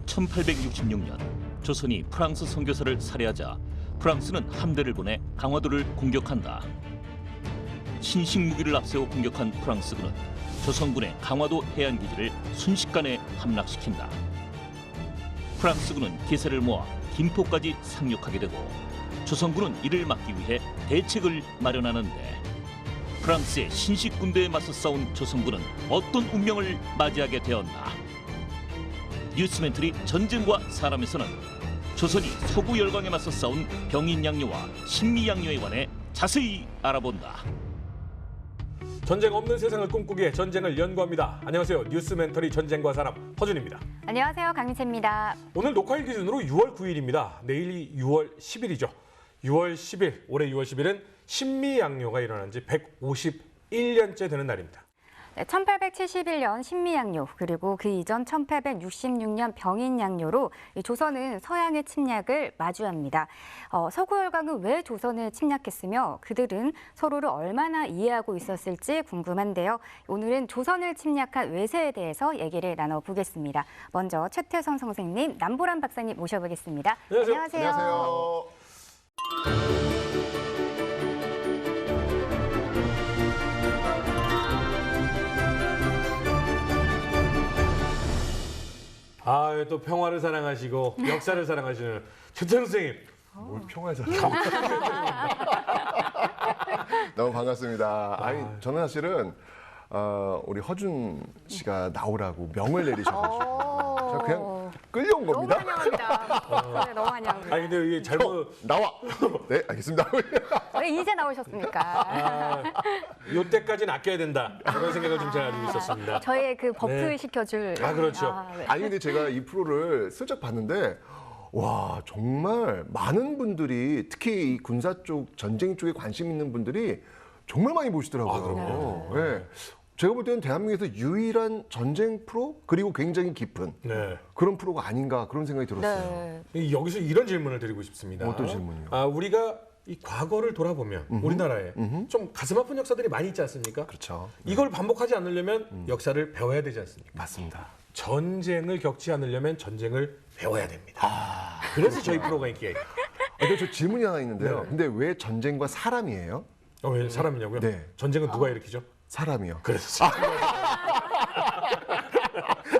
1866년 조선이 프랑스 선교사를 살해하자 프랑스는 함대를 보내 강화도를 공격한다. 신식 무기를 앞세워 공격한 프랑스군은 조선군의 강화도 해안기지를 순식간에 함락시킨다. 프랑스군은 기세를 모아 김포까지 상륙하게 되고 조선군은 이를 막기 위해 대책을 마련하는데 프랑스의 신식 군대에 맞서 싸운 조선군은 어떤 운명을 맞이하게 되었나? 뉴스멘터리 전쟁과 사람에서는 조선이 서구 열강에 맞서 싸운 병인양요와 신미양요에 관해 자세히 알아본다. 전쟁 없는 세상을 꿈꾸기에 전쟁을 연구합니다. 안녕하세요. 뉴스멘터리 전쟁과 사람 허준입니다. 안녕하세요. 강민채입니다. 오늘 녹화일 기준으로 6월 9일입니다. 내일이 6월 10일이죠. 6월 10일, 올해 6월 10일은 신미양요가 일어난 지 151년째 되는 날입니다. 1871년 신미양요, 그리고 그 이전 1866년 병인양요로 조선은 서양의 침략을 마주합니다. 서구열강은 왜 조선을 침략했으며 그들은 서로를 얼마나 이해하고 있었을지 궁금한데요. 오늘은 조선을 침략한 외세에 대해서 얘기를 나눠보겠습니다. 먼저 최태성 선생님, 남보람 박사님 모셔보겠습니다. 안녕하세요. 안녕하세요. 아, 또 평화를 사랑하시고 역사를 사랑하시는 최태성 선생님. 뭘 평화잖아. 너무 반갑습니다. 아니, 저는 사실은 우리 허준 씨가 나오라고 명을 내리셔가지고 저 그냥 끌려온 너무 겁니다. 환영합니다. 네, 너무 환영합니다. 아니, 근데 이게 잘못 나와. 네, 알겠습니다. 왜 이제 나오셨습니까? 이때까지는 아껴야 된다. 그런 생각을 좀 제가 가지고 있었습니다. 저의 그 버프 네. 시켜줄. 아, 그렇죠. 네. 아니 근데 제가 이 프로를 슬쩍 봤는데 와 정말 많은 분들이 특히 이 군사 쪽 전쟁 쪽에 관심 있는 분들이 정말 많이 보시더라고요. 아, 그럼요. 네. 제가 볼 때는 대한민국에서 유일한 전쟁 프로 그리고 굉장히 깊은 네. 그런 프로가 아닌가 그런 생각이 들었어요. 네. 여기서 이런 질문을 드리고 싶습니다. 어떤 질문이요? 우리가 이 과거를 돌아보면 우리나라에 좀 가슴 아픈 역사들이 많이 있지 않습니까? 그렇죠. 이걸 반복하지 않으려면 역사를 배워야 되지 않습니까? 맞습니다. 전쟁을 겪지 않으려면 전쟁을 배워야 됩니다. 그래서 저희 프로가 인기가 있다. 근데 저 질문이 하나 있는데요. 네. 근데 왜 전쟁과 사람이에요? 왜 사람이냐고요? 네. 전쟁은 누가 일으키죠? 사람이요. 그래서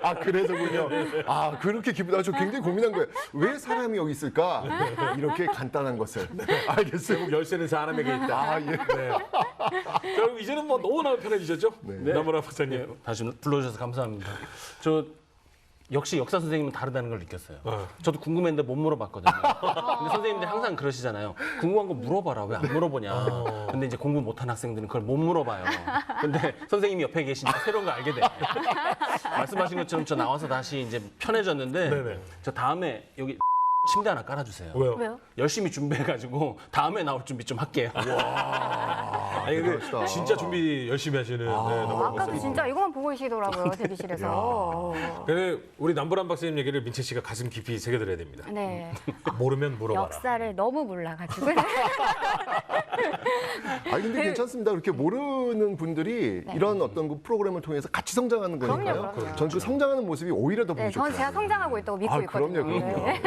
아 그래서군요. 아 그렇게 기쁘다. 저 굉장히 고민한 거예요. 왜 사람이 여기 있을까? 이렇게 간단한 것을. 알겠어요. 결국 열쇠는 사람에게 있다. 아 예. 네. 결국 이제는 뭐 너무나 편해지셨죠? 네. 남원아 박사님. 다시 불러주셔서 감사합니다. 저 역시 역사 선생님은 다르다는 걸 느꼈어요. 저도 궁금했는데 못 물어봤거든요. 근데 선생님들이 항상 그러시잖아요. 궁금한 거 물어봐라. 왜 안 물어보냐. 근데 이제 공부 못한 학생들은 그걸 못 물어봐요. 근데 선생님이 옆에 계시니까 새로운 걸 알게 돼요. 말씀하신 것처럼 저 나와서 다시 이제 편해졌는데 네네. 저 다음에 여기 침대 하나 깔아주세요. 왜요? 열심히 준비해가지고 다음에 나올 준비 좀 할게요. 아니 근데 대단하시다. 진짜 준비 열심히 하시는 남보람 아까도 박사님. 진짜 이것만 보고 계시더라고요, 대기실에서. 근데 우리 남보람 박사님 얘기를 민채 씨가 가슴 깊이 새겨드려야 됩니다. 네. 모르면 물어봐라. 역사를 너무 몰라가지고. 아니 근데 괜찮습니다. 그렇게 모르는 분들이 이런 어떤 그 프로그램을 통해서 같이 성장하는 거니까요. 그럼요. 전 그 성장하는 모습이 오히려 더 보기 네, 저는 제가 좋더라고요. 성장하고 있다고 믿고 아, 있거든요. 그럼요. 네.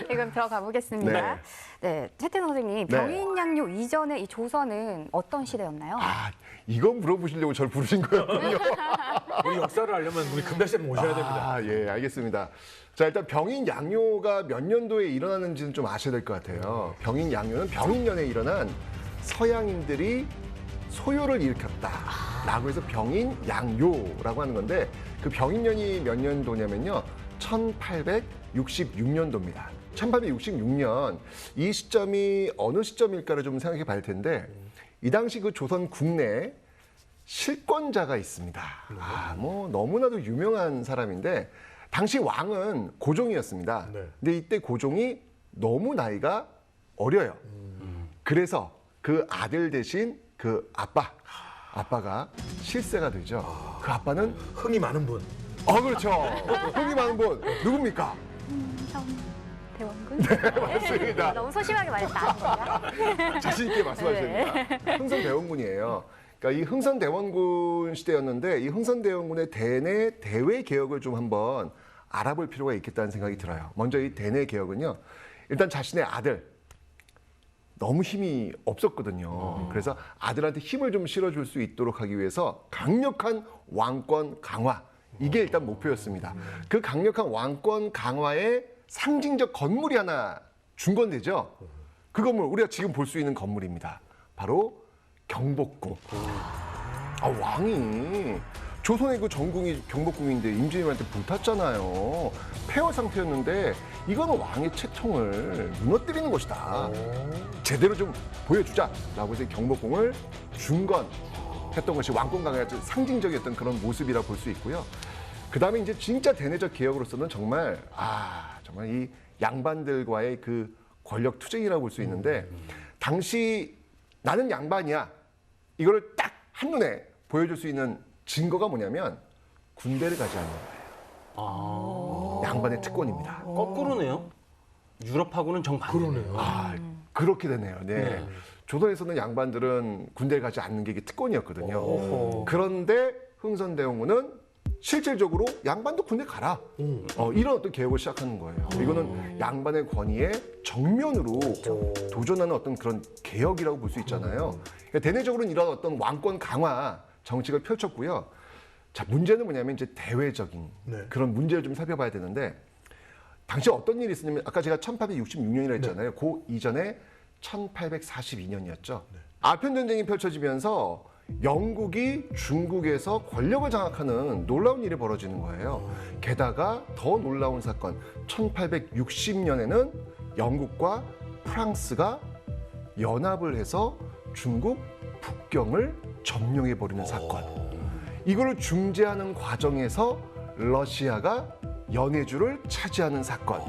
지금 들어가 보겠습니다. 네, 최태성 선생님, 네. 병인양요 이전에 이 조선은 어떤 시대였나요? 아 이거 물어보시려고 저를 부르신 거였군요. 우리 역사를 알려면 우리 금달쌤 모셔야 됩니다. 아, 예, 알겠습니다. 자, 일단 병인 양요가 몇 년도에 일어나는지는 좀 아셔야 될 것 같아요. 병인 양요는 병인년에 일어난 서양인들이 소요를 일으켰다라고 해서 병인 양요라고 하는 건데 그 병인년이 몇 년도냐면요. 1866년도입니다. 1866년 이 시점이 어느 시점일까를 좀 생각해 봐야 할 텐데 이 당시 그 조선 국내 실권자가 있습니다. 뭐 너무나도 유명한 사람인데 당시 왕은 고종이었습니다. 네. 근데 이때 고종이 너무 나이가 어려요. 그래서 그 아들 대신 그 아빠가 실세가 되죠. 그 아빠는 흥이 많은 분. 그렇죠. 흥이 많은 분 누굽니까? 대원군? 맞습니다. 너무 소심하게 말했다. 자신 있게 말씀하셔야 네. 됩니다. 흥선대원군이에요. 그러니까 이 흥선대원군 시대였는데 이 흥선대원군의 대내 대외 개혁을 좀 한번 알아볼 필요가 있겠다는 생각이 들어요. 먼저 이 대내 개혁은요. 일단 자신의 아들 너무 힘이 없었거든요. 그래서 아들한테 힘을 좀 실어줄 수 있도록 하기 위해서 강력한 왕권 강화. 이게 일단 목표였습니다. 그 강력한 왕권 강화의 상징적 건물이 하나 준건되죠. 그 건물 우리가 지금 볼 수 있는 건물입니다. 바로 경복궁. 왕이 조선의 그 전궁이 경복궁인데 임진왜란때 불탔잖아요. 폐허 상태였는데 이거는 왕의 채통을 무너뜨리는 것이다. 제대로 좀 보여주자라고 해서 경복궁을 준건했던 것이 왕권 강화의 상징적이었던 그런 모습이라 볼 수 있고요. 그 다음에 이제 진짜 대내적 개혁으로서는 정말 정말 이 양반들과의 그 권력 투쟁이라고 볼 수 있는데 당시 나는 양반이야 이거를 딱 한눈에 보여줄 수 있는 증거가 뭐냐면 군대를 가지 않는 거예요. 양반의 특권입니다. 거꾸로네요. 유럽하고는 정반대네요. 그렇게 되네요. 네. 조선에서는 양반들은 군대를 가지 않는 게 이게 특권이었거든요. 그런데 흥선대원군은 실질적으로 양반도 군대 가라. 이런 어떤 개혁을 시작하는 거예요. 이거는 양반의 권위에 정면으로 도전하는 어떤 그런 개혁이라고 볼 수 있잖아요. 그러니까 대내적으로는 이런 어떤 왕권 강화 정책을 펼쳤고요. 자, 문제는 뭐냐면 이제 대외적인 그런 문제를 좀 살펴봐야 되는데 당시 어떤 일이 있었냐면 아까 제가 1866년이라 했잖아요. 그 이전에 1842년이었죠. 아편 전쟁이 펼쳐지면서 영국이 중국에서 권력을 장악하는 놀라운 일이 벌어지는 거예요. 게다가 더 놀라운 사건, 1860년에는 영국과 프랑스가 연합을 해서 중국 북경을 점령해버리는 사건. 이걸 중재하는 과정에서 러시아가 연해주를 차지하는 사건.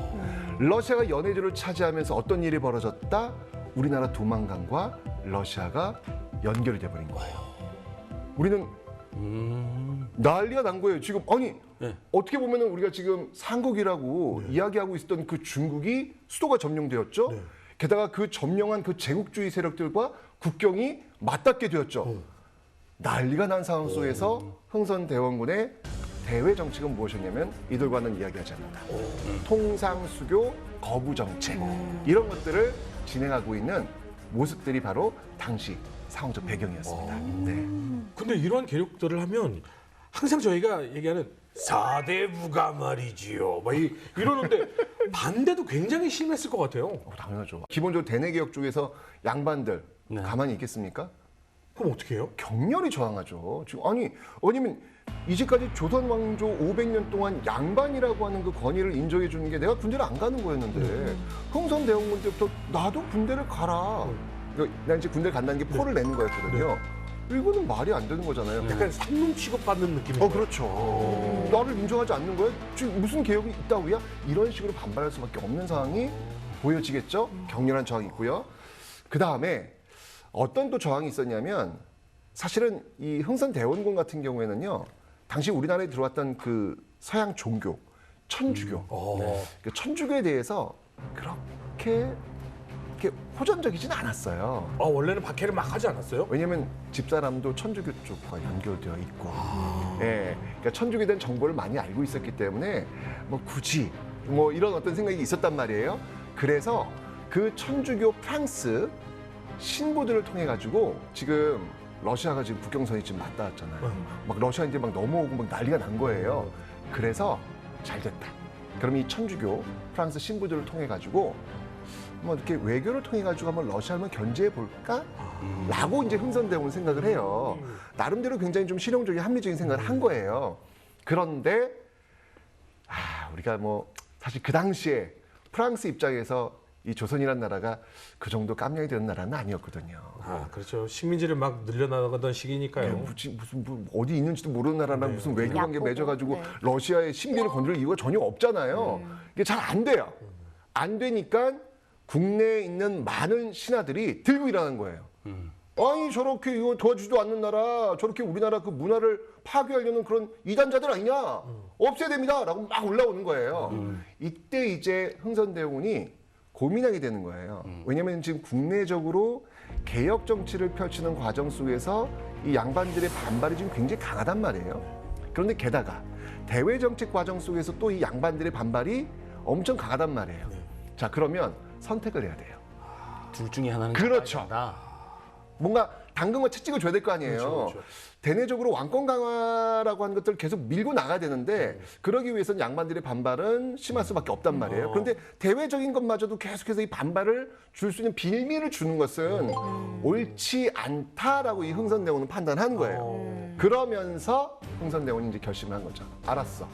러시아가 연해주를 차지하면서 어떤 일이 벌어졌다? 우리나라 두만강과 러시아가 연결이 돼버린 거예요. 우리는 난리가 난 거예요. 지금 아니 어떻게 보면은 우리가 지금 삼국이라고 이야기하고 있었던 그 중국이 수도가 점령되었죠. 게다가 그 점령한 그 제국주의 세력들과 국경이 맞닿게 되었죠. 난리가 난 상황 속에서 흥선대원군의 대외 정책은 무엇이었냐면 이들과는 이야기하지 않는다. 통상수교 거부 정책 이런 것들을 진행하고 있는 모습들이 바로 당시 상황적 배경이었습니다. 네. 근데 이러한 개혁들을 하면 항상 저희가 얘기하는 사대부가 말이지요. 막 이러는데 반대도 굉장히 심했을 것 같아요. 당연하죠. 기본적으로 대내개혁 쪽에서 양반들 가만히 있겠습니까? 그럼 어떻게 해요? 격렬히 저항하죠. 지금 왜냐면 이제까지 조선 왕조 500년 동안 양반이라고 하는 그 권위를 인정해 주는 게 내가 군대를 안 가는 거였는데 흥선대원군 때부터 나도 군대를 가라. 난 이제 군대 간다는 게 포를 내는 거였거든요. 이거는 말이 안 되는 거잖아요. 약간 상놈 취급받는 느낌이에요. 그렇죠. 나를 인정하지 않는 거야? 지금 무슨 개혁이 있다고야? 이런 식으로 반발할 수밖에 없는 상황이 보여지겠죠? 격렬한 저항이 있고요. 그 다음에 어떤 또 저항이 있었냐면 사실은 이 흥선대원군 같은 경우에는요. 당시 우리나라에 들어왔던 그 서양 종교, 천주교. 그 천주교에 대해서 그렇게 호전적이진 않았어요. 원래는 박해를 막 하지 않았어요? 왜냐하면 집사람도 천주교 쪽과 연결되어 있고, 그러니까 천주교에 대한 정보를 많이 알고 있었기 때문에 굳이 이런 어떤 생각이 있었단 말이에요. 그래서 그 천주교 프랑스 신부들을 통해 가지고 지금 러시아가 지금 국경선이 지금 맞닿았잖아요. 막 러시아인들 막 넘어오고 막 난리가 난 거예요. 그래서 잘 됐다. 그럼 이 천주교 프랑스 신부들을 통해 가지고 이렇게 외교를 통해 가지고 한번 러시아를 견제해 볼까? 라고 이제 흥선대원군 생각을 해요. 나름대로 굉장히 좀 실용적인 합리적인 생각을 한 거예요. 그런데 우리가 사실 그 당시에 프랑스 입장에서 이 조선이라는 나라가 그 정도 깜냥이 되는 나라는 아니었거든요. 그렇죠. 식민지를 막 늘려나가던 시기니까요. 무슨 어디 있는지도 모르는 나라랑 무슨 외교 관계 맺어가지고 러시아의 신비를 건드릴 이유가 전혀 없잖아요. 이게 잘 안 돼요. 안 되니까 국내에 있는 많은 신하들이 들고 일어나는 거예요. 아니 저렇게 이거 도와주지도 않는 나라, 저렇게 우리나라 그 문화를 파괴하려는 그런 이단자들 아니냐? 없애야 됩니다. 라고 막 올라오는 거예요. 이때 이제 흥선대원군이 고민하게 되는 거예요. 왜냐하면 지금 국내적으로 개혁 정치를 펼치는 과정 속에서 이 양반들의 반발이 지금 굉장히 강하단 말이에요. 그런데 게다가 대외 정책 과정 속에서 또 이 양반들의 반발이 엄청 강하단 말이에요. 자, 그러면 선택을 해야 돼요. 둘 중에 하나는 그렇죠. 잡아야 된다. 뭔가 당근과 채찍을 줘야 될 거 아니에요. 그렇죠. 대내적으로 왕권 강화라고 하는 것들을 계속 밀고 나가야 되는데 그러기 위해서는 양반들의 반발은 심할 수밖에 없단 말이에요. 그런데 대외적인 것마저도 계속해서 이 반발을 줄 수 있는 빌미를 주는 것은 옳지 않다라고 이 흥선대원은 판단한 거예요. 그러면서 흥선대원이 이제 결심을 한 거죠. 알았어.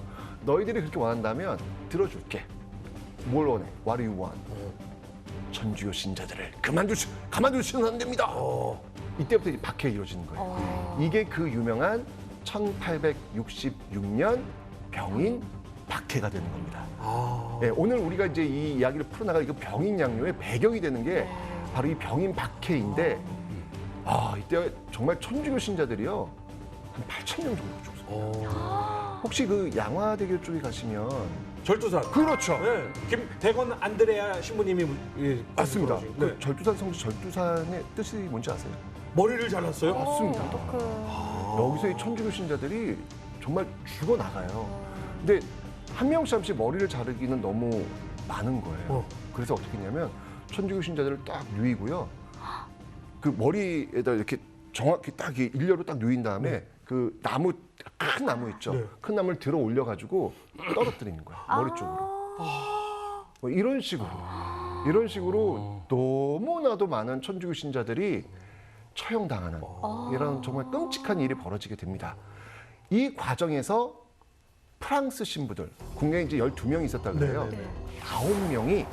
너희들이 그렇게 원한다면 들어줄게. 뭘 원해? What do you want? 천주교 신자들을 가만두시면 안 됩니다. 이때부터 이제 박해가 이루어지는 거예요. 이게 그 유명한 1866년 병인 박해가 되는 겁니다. 네, 오늘 우리가 이제 이 이야기를 풀어나갈 이 병인 양요의 배경이 되는 게 바로 이 병인 박해인데, 이때 정말 천주교 신자들이요 한 8,000명 정도 죽었어요. 혹시 그 양화대교 쪽에 가시면 절두산. 그렇죠. 네. 김대건 안드레아 신부님이 맞습니다. 네. 그 절두산 성지 절두산의 뜻이 뭔지 아세요? 머리를 잘랐어요? 맞습니다. 여기서 이 천주교 신자들이 정말 죽어 나가요. 근데 한 명씩 한 명씩 머리를 자르기는 너무 많은 거예요. 그래서 어떻게 했냐면 천주교 신자들을 딱 누이고요. 그 머리에다 이렇게 정확히 딱 일렬로 딱 누인 다음에 그 나무 큰 나무 있죠. 네. 큰 나무를 들어 올려 가지고 떨어뜨리는 거예요. 머리 쪽으로. 뭐 이런 식으로 너무나도 많은 천주교 신자들이 처형당하는 이런 정말 끔찍한 일이 벌어지게 됩니다. 이 과정에서 프랑스 신부들, 국내에 이제 12명이 있었다 그래요. 네. 9명이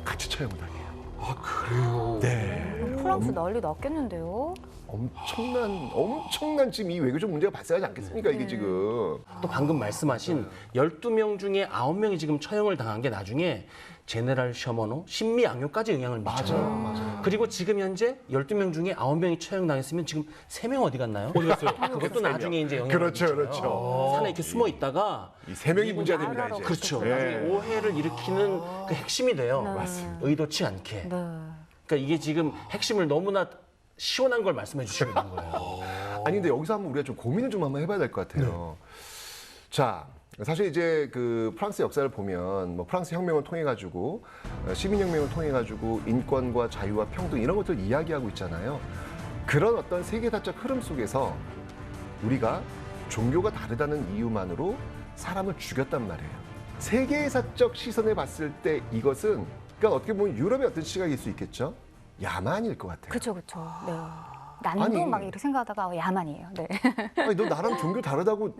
같이 처형을 당해요. 아, 그래요? 네. 프랑스 난리 났겠는데요? 엄청난 지금 이 외교적 문제가 발생하지 않겠습니까, 이게 지금. 또 방금 말씀하신 12명 중에 9명이 지금 처형을 당한 게 나중에 제네랄 셔머노, 신미 양요까지 영향을 미쳐요. 맞아요. 그리고 지금 현재 12명 중에 9명이 처형당했으면 지금 3명 어디 갔나요? 어디 갔어요? 그것도 나중에 이제 영향을 그렇죠, 미쳐요. 그렇죠. 산에 이렇게 숨어 있다가 이 3명이 문제가 됩니다, 이제. 그렇죠. 예. 나중에 오해를 일으키는 그 핵심이 돼요. 맞습니다. 의도치 않게. 네. 그러니까 이게 지금 핵심을 너무나 시원한 걸 말씀해 주시고 있는 거예요. 아니 근데 여기서 한번 우리가 좀 고민을 좀 한번 해봐야 될 것 같아요. 자, 사실 이제 그 프랑스 역사를 보면 뭐 프랑스 혁명을 통해 가지고 시민혁명을 통해 가지고 인권과 자유와 평등 이런 것들 이야기하고 있잖아요. 그런 어떤 세계사적 흐름 속에서 우리가 종교가 다르다는 이유만으로 사람을 죽였단 말이에요. 세계사적 시선에 봤을 때 이것은 그러니까 어떻게 보면 유럽의 어떤 시각일 수 있겠죠. 야만일 것 같아요. 그렇죠. 네. 난도 아니. 막 이렇게 생각하다가 야만이에요. 네. 아니 너 나랑 종교 다르다고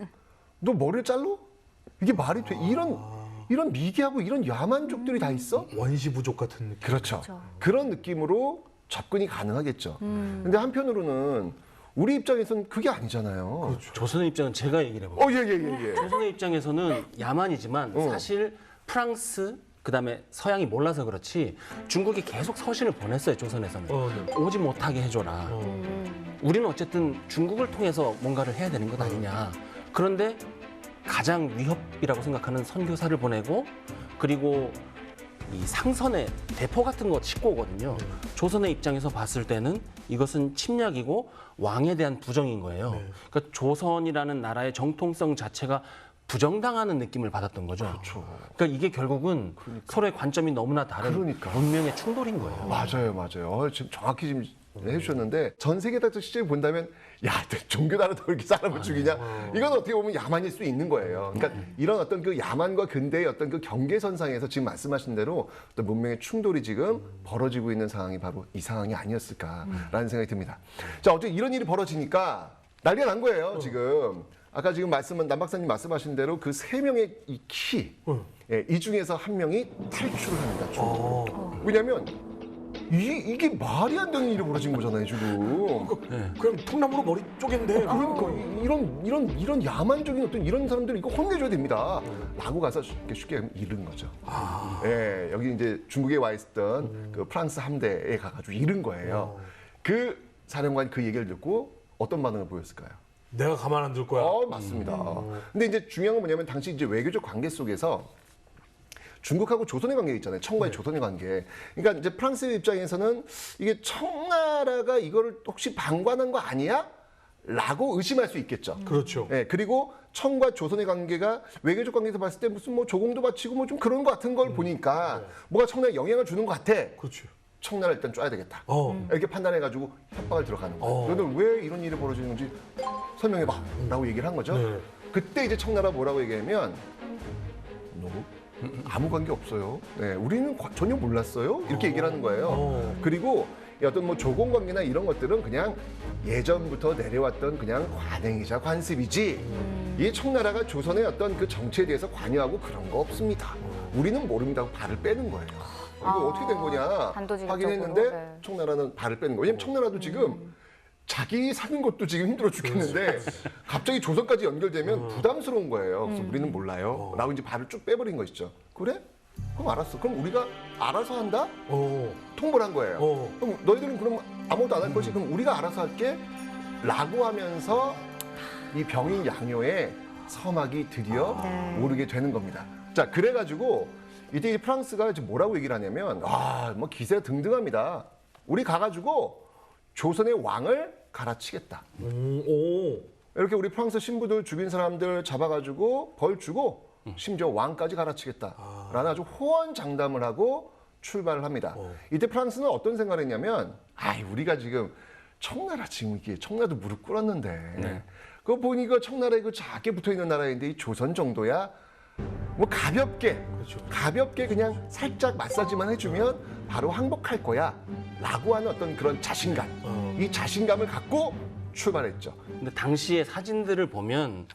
너 머리를 잘라? 이게 말이 돼? 이런 미개하고 이런 야만족들이 다 있어? 원시 부족 같은 느낌. 그렇죠. 그렇죠. 그런 느낌으로 접근이 가능하겠죠. 근데 한편으로는 우리 입장에서는 그게 아니잖아요. 조선의 입장은 제가 얘기를 해볼게요. 예. 조선의 입장에서는 야만이지만 사실 프랑스 그다음에 서양이 몰라서 그렇지 중국이 계속 서신을 보냈어요. 조선에서는 네. 오지 못하게 해줘라. 우리는 어쨌든 중국을 통해서 뭔가를 해야 되는 것 아니냐. 그런데 가장 위협이라고 생각하는 선교사를 보내고 그리고 이 상선에 대포 같은 거 싣고 오거든요. 조선의 입장에서 봤을 때는 이것은 침략이고 왕에 대한 부정인 거예요. 그러니까 조선이라는 나라의 정통성 자체가 부정당하는 느낌을 받았던 거죠. 그렇죠. 그러니까 이게 결국은 서로의 관점이 너무나 다른 그러니까. 문명의 충돌인 거예요. 맞아요. 지금 정확히 지금 해주셨는데 전 세계사적 시점을 본다면 야, 종교 다르다고 이렇게 사람을 죽이냐? 이건 어떻게 보면 야만일 수 있는 거예요. 그러니까 이런 어떤 그 야만과 근대의 어떤 그 경계선상에서 지금 말씀하신 대로 어떤 문명의 충돌이 지금 벌어지고 있는 상황이 바로 이 상황이 아니었을까라는 생각이 듭니다. 자, 어쨌든 이런 일이 벌어지니까 난리가 난 거예요, 지금. 아까 지금 남 박사님 말씀하신 대로 그 3명의 이 키, 이 중에서 한 명이 탈출을 합니다. 중국으로. 왜냐하면 이게 말이 안 되는 일이 벌어진 거잖아요, 지금. 그냥 통나무로 머리 쪼갠데. 그러니까 이런 야만적인 어떤 이런 사람들 이거 혼내줘야 됩니다. 라고 가서 쉽게 잃은 거죠. 예, 여기 이제 중국에 와 있었던 그 프랑스 함대에 가가지고 잃은 거예요. 그 사령관이 그 얘기를 듣고 어떤 반응을 보였을까요? 내가 가만 안 둘 거야. 맞습니다. 근데 이제 중요한 건 뭐냐면 당시 이제 외교적 관계 속에서 중국하고 조선의 관계 있잖아요. 청과의 조선의 관계. 그러니까 이제 프랑스 입장에서는 이게 청나라가 이거를 혹시 방관한 거 아니야? 라고 의심할 수 있겠죠. 그렇죠. 예, 그리고 청과 조선의 관계가 외교적 관계에서 봤을 때 무슨 뭐 조공도 바치고 뭐 좀 그런 것 같은 걸 보니까 뭐가 청나라에 영향을 주는 것 같아. 그렇죠. 청나라 일단 쪄야 되겠다. 어. 이렇게 판단해가지고 협박을 들어가는 거예요. 너는 왜 이런 일이 벌어지는지 설명해봐라고 얘기를 한 거죠. 네. 그때 이제 청나라 뭐라고 얘기하면 아무 관계 없어요. 네, 우리는 전혀 몰랐어요. 이렇게 얘기를 하는 거예요. 그리고 어떤 뭐 조공 관계나 이런 것들은 그냥 예전부터 내려왔던 그냥 관행이자 관습이지. 이 청나라가 조선의 어떤 그 정치에 대해서 관여하고 그런 거 없습니다. 우리는 모릅니다. 하고 발을 빼는 거예요. 이거 어떻게 된 거냐 단도직입적으로, 확인했는데 네. 청나라는 발을 빼는 거예요. 왜냐면 청나라도 지금 자기 사는 것도 지금 힘들어 죽겠는데 갑자기 조선까지 연결되면 부담스러운 거예요. 그래서 우리는 몰라요. 라고 이제 발을 쭉 빼버린 것이죠. 그래? 그럼 알았어. 그럼 우리가 알아서 한다? 통보를 한 거예요. 그럼 너희들은 그럼 아무것도 안 할 거지? 그럼 우리가 알아서 할게? 라고 하면서 이 병인 양요의 서막이 드디어 네. 오르게 되는 겁니다. 자, 그래가지고 이때 이 프랑스가 이제 뭐라고 얘기를 하냐면, 뭐 기세가 등등합니다. 우리 가가지고 조선의 왕을 갈아치겠다. 이렇게 우리 프랑스 신부들 죽인 사람들 잡아가지고 벌 주고 심지어 왕까지 갈아치겠다라는 아주 호언장담을 하고 출발을 합니다. 이때 프랑스는 어떤 생각을 했냐면, 우리가 지금 청나라 지금 이게 청나라도 무릎 꿇었는데 그거 보니까 청나라에 그 작게 붙어 있는 나라인데 이 조선 정도야 뭐 가볍게 가볍게 그냥 살짝 마사지만 해주면 바로 항복할 거야 라고 하는 어떤 그런 자신감 이 자신감을 갖고 출발했죠. 근데 당시의 사진들을 보면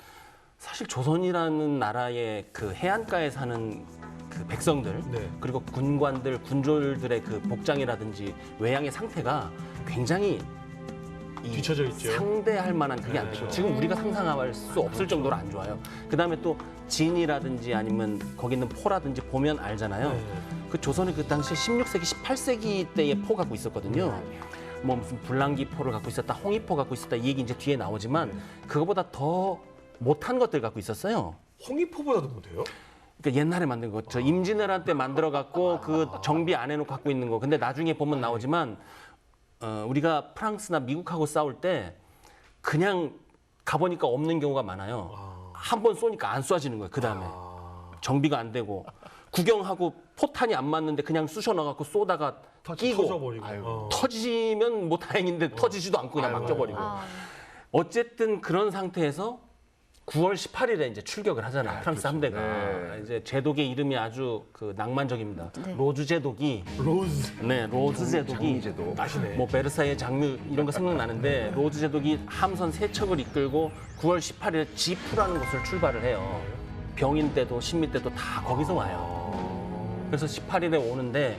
사실 조선이라는 나라의 그 해안가에 사는 그 백성들 네. 그리고 군관들, 군졸들의 그 복장이라든지 외양의 상태가 굉장히 이 뒤처져 있죠. 상대할 만한 그게 안 되죠. 지금 우리가 상상할 수 없을 정도로 안 좋아요. 그다음에 또 진이라든지 아니면 거기 있는 포라든지 보면 알잖아요. 그 조선이 그 당시 16세기, 18세기 때의 포 갖고 있었거든요. 뭐 무슨 불랑기 포를 갖고 있었다, 홍이포 갖고 있었다 이 얘기 이제 뒤에 나오지만 그거보다 더 못한 것들 갖고 있었어요. 홍이포보다도 못해요? 그러니까 옛날에 만든 거, 저 임진왜란 때 만들어 갖고 그 정비 안 해놓고 갖고 있는 거. 근데 나중에 보면 나오지만 우리가 프랑스나 미국하고 싸울 때 그냥 가보니까 없는 경우가 많아요. 한 번 쏘니까 안 쏴지는 거예요. 그 다음에 정비가 안 되고 구경하고 포탄이 안 맞는데 그냥 쑤셔 넣어갖고 쏘다가 끼고 터져버리고. 터지면 뭐 다행인데 터지지도 않고 그냥 막혀버리고. 어쨌든 그런 상태에서 9월 18일에 이제 출격을 하잖아요. 프랑스 함대가. 네. 이제 제독의 이름이 아주 그 낭만적입니다. 로즈 제독이. 로즈. 네, 로즈 제독이. 장미제독. 아시네. 뭐 베르사유의 장르 이런 거 생각나는데 로즈 제독이 함선 3척을 이끌고 9월 18일에 지푸라는 곳을 출발을 해요. 병인 때도 신미 때도 다 거기서 와요. 그래서 18일에 오는데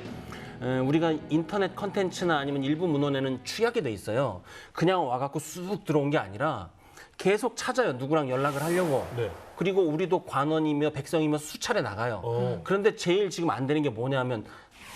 우리가 인터넷 컨텐츠나 아니면 일부 문헌에는 취약이 돼 있어요. 그냥 와갖고 쑥 들어온 게 아니라 계속 찾아요. 누구랑 연락을 하려고. 네. 그리고 우리도 관원이며 백성이며 수차례 나가요. 그런데 제일 지금 안 되는 게 뭐냐면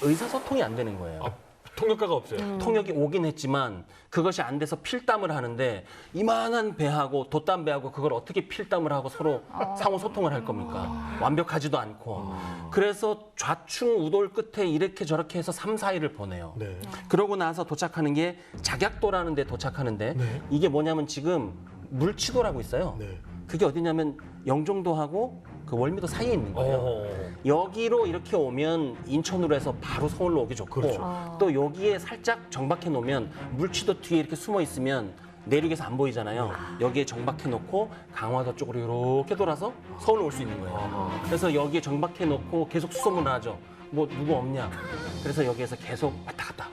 의사소통이 안 되는 거예요. 통역가가 없어요. 통역이 오긴 했지만 그것이 안 돼서 필담을 하는데 이만한 배하고 돛담 배하고 그걸 어떻게 필담을 하고 서로 상호 소통을 할 겁니까? 완벽하지도 않고. 그래서 좌충 우돌 끝에 이렇게 저렇게 해서 3, 4일을 보내요. 네. 그러고 나서 도착하는 게 작약도라는 데 도착하는데 네. 이게 뭐냐면 지금 물치도라고 있어요. 네. 그게 어디냐면 영종도하고 그 월미도 사이에 있는 거예요. 여기로 이렇게 오면 인천으로 해서 바로 서울로 오기 좋고 그렇죠. 또 여기에 살짝 정박해 놓으면 물치도 뒤에 이렇게 숨어 있으면 내륙에서 안 보이잖아요. 여기에 정박해 놓고 강화도 쪽으로 이렇게 돌아서 서울로 올 수 있는 거예요. 그래서 여기에 정박해 놓고 계속 수소문을 하죠. 뭐 누구 없냐. 그래서 여기에서 계속 왔다 갔다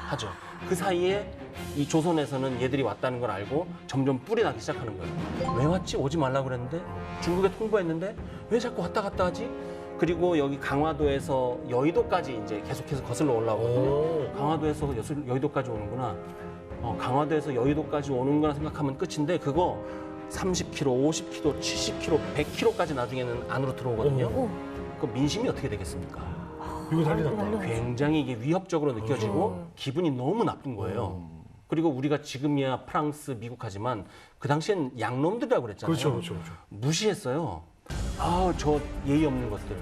하죠. 그 사이에 이 조선에서는 얘들이 왔다는 걸 알고 점점 뿔이 나기 시작하는 거예요. 왜 왔지? 오지 말라고 그랬는데 중국에 통보했는데 왜 자꾸 왔다 갔다 하지? 그리고 여기 강화도에서 여의도까지 이제 계속해서 거슬러 올라오거든요. 강화도에서 여의도까지 오는구나. 강화도에서 여의도까지 오는구나 생각하면 끝인데 그거 30km, 50km, 70km, 100km까지 나중에는 안으로 들어오거든요. 그 민심이 어떻게 되겠습니까? 이거 난리 났다. 굉장히 이게 위협적으로 느껴지고 기분이 너무 나쁜 거예요. 그리고 우리가 지금이야 프랑스, 미국 하지만 그 당시엔 양놈들이라고 그랬잖아요. 그렇죠. 무시했어요. 저 예의 없는 것들.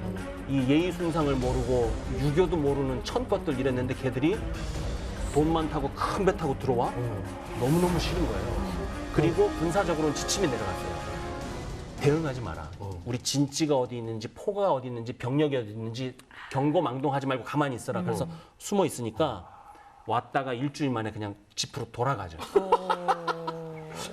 이 예의 순상을 모르고 유교도 모르는 천 것들 이랬는데 걔들이 돈만 타고 큰 배 타고 들어와? 너무너무 싫은 거예요. 그리고 군사적으로는 지침이 내려갔어요. 대응하지 마라. 우리 진지가 어디 있는지, 포가 어디 있는지, 병력이 어디 있는지 경고망동하지 말고 가만히 있어라. 그래서 숨어 있으니까 왔다가 일주일 만에 그냥 집으로 돌아가죠.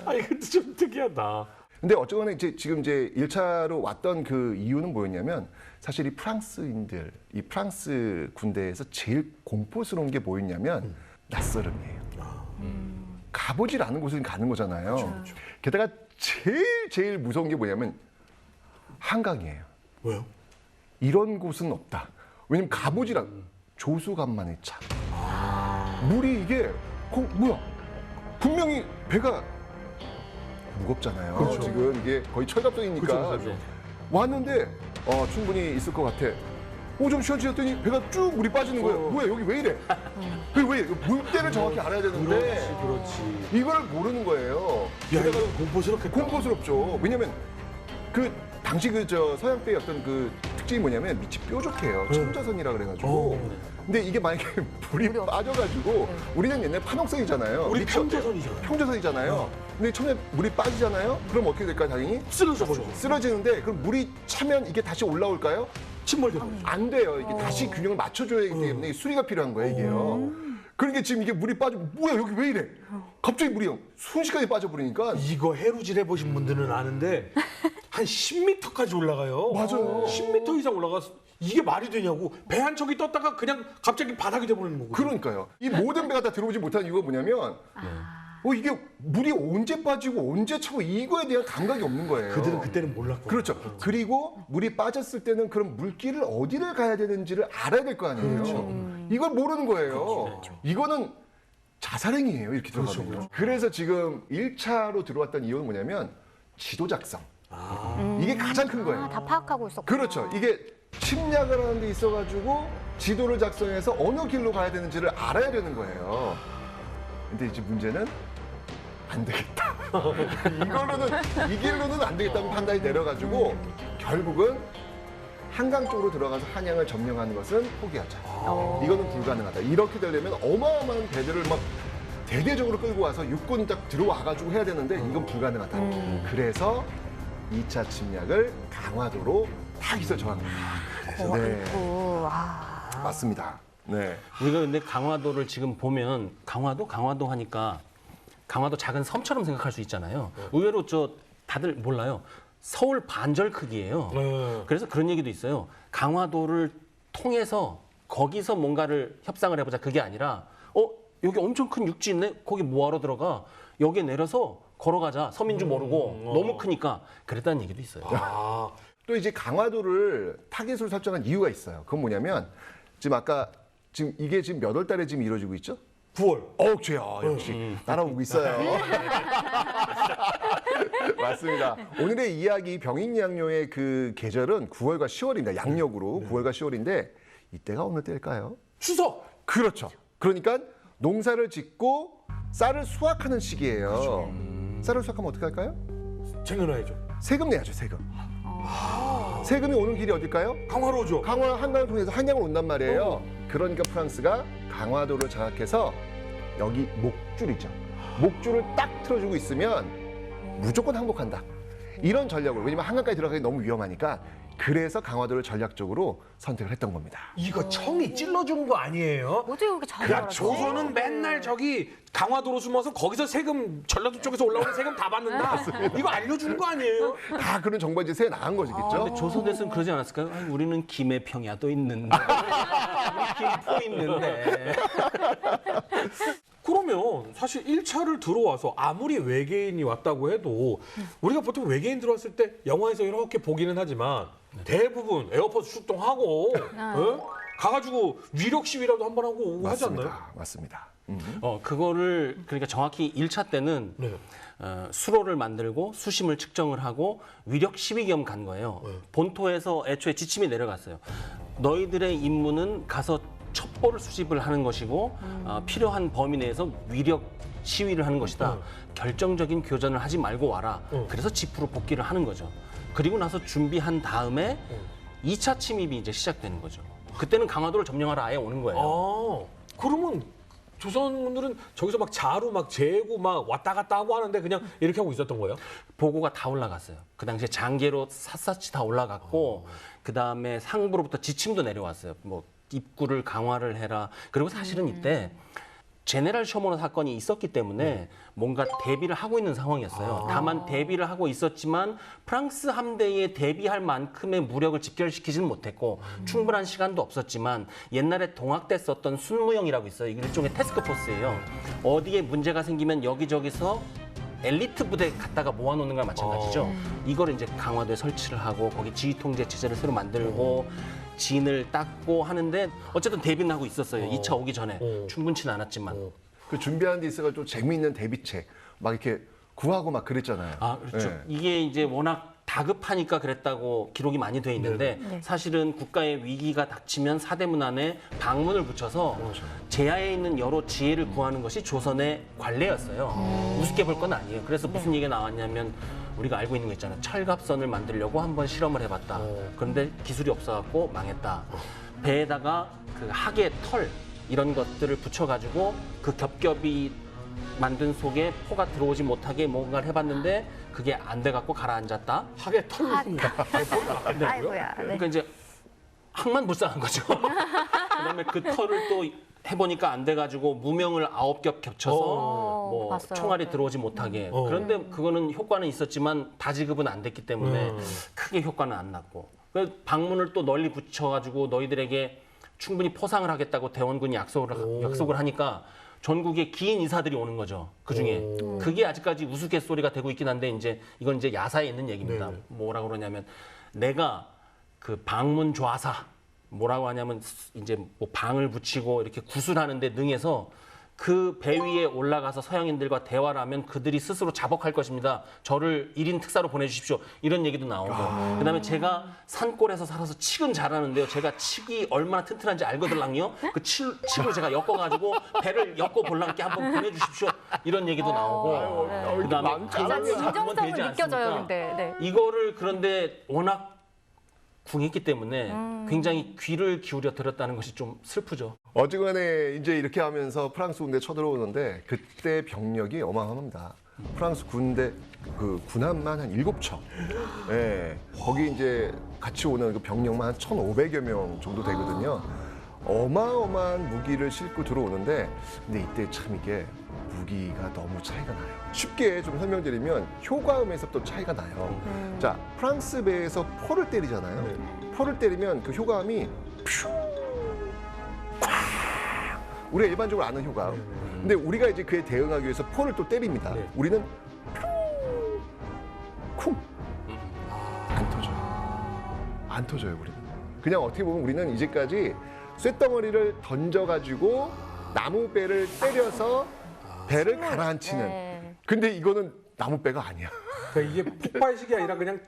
아, 이것도 좀 특이하다. 근데 어쨌거나 지금 이제 1차로 왔던 그 이유는 뭐였냐면 사실 이 프랑스인들, 이 프랑스 군대에서 제일 공포스러운 게 뭐였냐면 낯설음이에요. 가보질 않은 곳을 가는 거잖아요. 게다가 제일 무서운 게 뭐냐면 한강이에요. 왜요? 이런 곳은 없다. 왜냐면 가보질 조수간만의 차. 물이 이게 뭐야? 분명히 배가 무겁잖아요. 그렇죠. 지금 이게 거의 철갑선이니까 그렇죠. 왔는데 충분히 있을 것 같아. 좀 쉬었더니 배가 쭉 물이 빠지는 거예요. 뭐야 여기 왜 이래? 왜 이래? 물때를 정확히 알아야 되는데 그렇지. 이걸 모르는 거예요. 야, 이거 공포스럽겠다. 공포스럽죠. 왜냐면 그 당시 서양배의 어떤 그 특징이 뭐냐면 밑이 뾰족해요. 첨자선이라 그래가지고. 근데 이게 만약에 물이 빠져가지고 우리는 옛날 판옥선이잖아요. 우리 밑이 어때요? 평저선이잖아요. 평저선이잖아요. 근데 처음에 물이 빠지잖아요. 그럼 어떻게 될까요? 당연히 쓰러져 버려. 쓰러지는데 그럼 물이 차면 이게 다시 올라올까요? 침몰돼. 안 돼요. 이게 다시 균형을 맞춰줘야 하기 때문에 수리가 필요한 거예요, 이게요. 그러니까 지금 이게 물이 빠지면 뭐야 여기 왜 이래? 갑자기 물이 순식간에 빠져버리니까 이거 해루질 해보신 분들은 아는데 한 10m까지 올라가요. 맞아요. 10m 이상 올라가서 이게 말이 되냐고. 배 한 척이 떴다가 그냥 갑자기 바닥이 돼버리는 거고. 그러니까요. 이 모든 배가 다 들어오지 못한 이유가 뭐냐면 이게 물이 언제 빠지고 언제 차고 이거에 대한 감각이 없는 거예요. 그들은 그때는 몰랐고. 그렇죠. 그리고 물이 빠졌을 때는 그럼 물길을 어디를 가야 되는지를 알아야 될 거 아니에요. 이걸 모르는 거예요. 이거는 자살행위예요. 이렇게 들어가면. 그래서 지금 1차로 들어왔던 이유는 뭐냐면 지도 작성. 이게 가장 큰 거예요. 다 파악하고 있었고. 그렇죠. 이게 침략을 하는 데 있어가지고 지도를 작성해서 어느 길로 가야 되는지를 알아야 되는 거예요. 근데 이제 문제는 안 되겠다. 이 길로는 안 되겠다는 판단이 내려가지고 결국은 한강 쪽으로 들어가서 한양을 점령하는 것은 포기하자. 이거는 불가능하다. 이렇게 되려면 어마어마한 배들을 막 대대적으로 끌고 와서 육군 딱 들어와가지고 해야 되는데 이건 불가능하다. 그래서 2차 침략을 강화도로 타기서 저한 겁니다. 네, 맞습니다. 네. 우리가 근데 강화도를 지금 보면 강화도 하니까 강화도 작은 섬처럼 생각할 수 있잖아요. 의외로 다들 몰라요. 서울 반절 크기예요. 그래서 그런 얘기도 있어요. 강화도를 통해서 거기서 뭔가를 협상을 해보자. 그게 아니라 여기 엄청 큰 육지 있네. 거기 뭐하러 들어가? 여기에 내려서 걸어가자. 서민줄 모르고 너무 크니까 그랬다는 얘기도 있어요. 또 이제 강화도를 타깃으로 설정한 이유가 있어요. 그건 뭐냐면 지금 이게 지금 몇 월 달에 지금 이루어지고 있죠? 9월. 주야 역시 따라오고 있어요. 맞습니다. 오늘의 이야기 병인양요의 그 계절은 9월과 10월입니다. 양력으로 9월과 10월인데 이때가 어느 때일까요? 추석. 그렇죠. 그러니까 농사를 짓고 쌀을 수확하는 시기예요. 쌀을 수확하면 어떻게 할까요? 챙겨놔야죠. 세금 내야죠, 세금. 세금이 오는 길이 어딜까요? 강화로 오죠. 강화 한강을 통해서 한양을 온단 말이에요. 그러니까 프랑스가 강화도를 장악해서 여기 목줄이죠. 목줄을 딱 틀어주고 있으면 무조건 항복한다. 이런 전략을, 왜냐면 한강까지 들어가기 너무 위험하니까 그래서 강화도를 전략적으로 선택을 했던 겁니다. 이거 청이 찔러준 거 아니에요? 어떻게 그렇게 잘 야, 알았지? 조선은 맨날 저기 강화도로 숨어서 거기서 세금, 전라도 쪽에서 올라오는 세금 다 받는다. 이거 알려준 거 아니에요? 다 그런 정보가 이제 새 나간 거겠죠. 근데 조선에서는 그러지 않았을까요? 아니, 우리는 김해평야도 있는데, 우리 김포 있는데. 그러면 사실 1차를 들어와서 아무리 외계인이 왔다고 해도 우리가 보통 외계인 들어왔을 때 영화에서 이렇게 보기는 하지만 대부분 에어포스 출동하고 가가지고 위력 시위라도 한번 하고 오고 하지 않나요? 맞습니다. 그거를 그러니까 정확히 1차 때는 네. 수로를 만들고 수심을 측정을 하고 위력 시위 겸 간 거예요. 본토에서 애초에 지침이 내려갔어요. 너희들의 임무는 가서 첩보를 수집을 하는 것이고 필요한 범위 내에서 위력 시위를 하는 것이다. 결정적인 교전을 하지 말고 와라. 그래서 집으로 복귀를 하는 거죠. 그리고 나서 준비한 다음에 2차 침입이 이제 시작되는 거죠. 그때는 강화도를 점령하러 아예 오는 거예요. 그러면 조선군들은 저기서 막 자루 막 재고 막 왔다 갔다 하고 하는데 그냥 이렇게 하고 있었던 거예요? 보고가 다 올라갔어요. 그 당시에 장계로 샅샅이 다 올라갔고 그 다음에 상부로부터 지침도 내려왔어요. 뭐 입구를 강화를 해라. 그리고 사실은 이때 제네랄 셔머너 사건이 있었기 때문에 뭔가 대비를 하고 있는 상황이었어요. 다만 대비를 하고 있었지만 프랑스 함대에 대비할 만큼의 무력을 집결시키지는 못했고 충분한 시간도 없었지만 옛날에 동학 때 썼던 순무형이라고 있어요. 이게 일종의 태스크포스예요. 어디에 문제가 생기면 여기저기서 엘리트 부대 갖다가 모아놓는 거랑 마찬가지죠. 이거를 이제 강화도에 설치를 하고 거기 지휘 통제 체제를 새로 만들고 진을 닦고 하는데 어쨌든 대비는 하고 있었어요. 2차 오기 전에 충분치는 않았지만. 그 준비한 데 있어가 좀 재미있는 대비책 막 이렇게 구하고 막 그랬잖아요. 아 그렇죠. 네. 이게 이제 워낙 다급하니까 그랬다고 기록이 많이 돼 있는데 사실은 국가의 위기가 닥치면 사대문 안에 방문을 붙여서 제야에 있는 여러 지혜를 구하는 것이 조선의 관례였어요. 우습게 볼 건 아니에요. 그래서 무슨 얘기가 나왔냐면 우리가 알고 있는 거 있잖아요. 철갑선을 만들려고 한번 실험을 해봤다. 그런데 기술이 없어갖고 망했다. 배에다가 그 하계, 털 이런 것들을 붙여가지고 그 겹겹이 만든 속에 포가 들어오지 못하게 뭔가를 해봤는데 그게 안 돼갖고 가라앉았다. 하게 털립니다. 아이고야. 네. 그러니까 이제 항만 불쌍한 거죠. 그다음에 그 털을 또 해보니까 안 돼가지고 무명을 9겹 겹쳐서 뭐 봤어요. 총알이 들어오지 못하게. 그런데 그거는 효과는 있었지만 다지급은 안 됐기 때문에 크게 효과는 안 났고. 그래서 방문을 또 널리 붙여가지고 너희들에게 충분히 포상을 하겠다고 대원군이 약속을 하니까 전국에 긴 인사들이 오는 거죠. 그 중에 그게 아직까지 우스갯소리가 되고 있긴 한데 이제 이건 이제 야사에 있는 얘기입니다. 뭐라고 그러냐면 내가 그 방문 좌사 뭐라고 하냐면 이제 뭐 방을 붙이고 이렇게 구술하는데 능해서 그 배 위에 올라가서 서양인들과 대화를 하면 그들이 스스로 자복할 것입니다. 저를 1인 특사로 보내주십시오. 이런 얘기도 나오고. 그다음에 제가 산골에서 살아서 칙은 잘하는데요. 제가 칙이 얼마나 튼튼한지 알거든요. 그 칙을 제가 엮어가지고 배를 엮어볼랑께 한번 보내주십시오. 이런 얘기도 나오고. 그다음에 진짜 진정성은 되지 느껴져요, 않습니까? 근데. 네. 이거를 그런데 워낙 궁했기 때문에 굉장히 귀를 기울여 들었다는 것이 좀 슬프죠. 어지간해 이제 이렇게 하면서 프랑스 군대 쳐들어오는데 그때 병력이 어마어마합니다. 프랑스 군대 그 군함만 한 7척. 예. 거기 이제 같이 오는 그 병력만 한 1,500여 명 정도 되거든요. 어마어마한 무기를 싣고 들어오는데 근데 이때 참 이게 무기가 너무 차이가 나요. 쉽게 좀 설명드리면 효과음에서부터 차이가 나요. 자, 프랑스 배에서 포를 때리잖아요. 포를 때리면 그 효과음이 퓨, 콱. 우리가 일반적으로 아는 효과음. 근데 우리가 이제 그에 대응하기 위해서 포를 또 때립니다. 우리는 쿵. 안 터져요. 안 터져요, 우리는. 그냥 어떻게 보면 우리는 이제까지 쇳덩어리를 던져가지고 나무배를 때려서 배를 가라앉히는. 네. 근데 이거는 나무배가 아니야. 그러니까 이게 폭발식이 아니라 그냥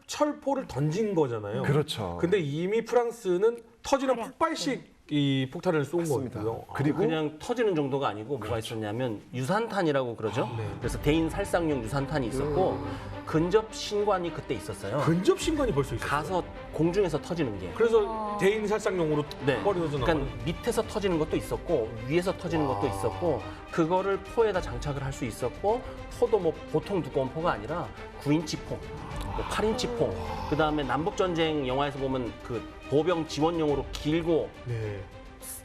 철포를 던진 거잖아요. 그렇죠. 근데 이미 프랑스는 터지는 폭발식 이 폭탄을 쏜 맞습니다. 거고요. 그리고 그냥 터지는 정도가 아니고 뭐가 있었냐면 유산탄이라고 그러죠. 그래서 대인 살상용 유산탄이 있었고 근접 신관이 그때 있었어요. 근접 신관이 벌써 있어요. 가서 공중에서 터지는 게. 그래서 대인 살상용으로 네. 버려서 그러니까 나오는. 밑에서 터지는 것도 있었고 위에서 터지는 것도 있었고 그거를 포에다 장착을 할 수 있었고 포도 뭐 보통 두꺼운 포가 아니라 9인치 포, 뭐 8인치 포. 그다음에 남북 전쟁 영화에서 보면 그 보병 지원용으로 길고 네.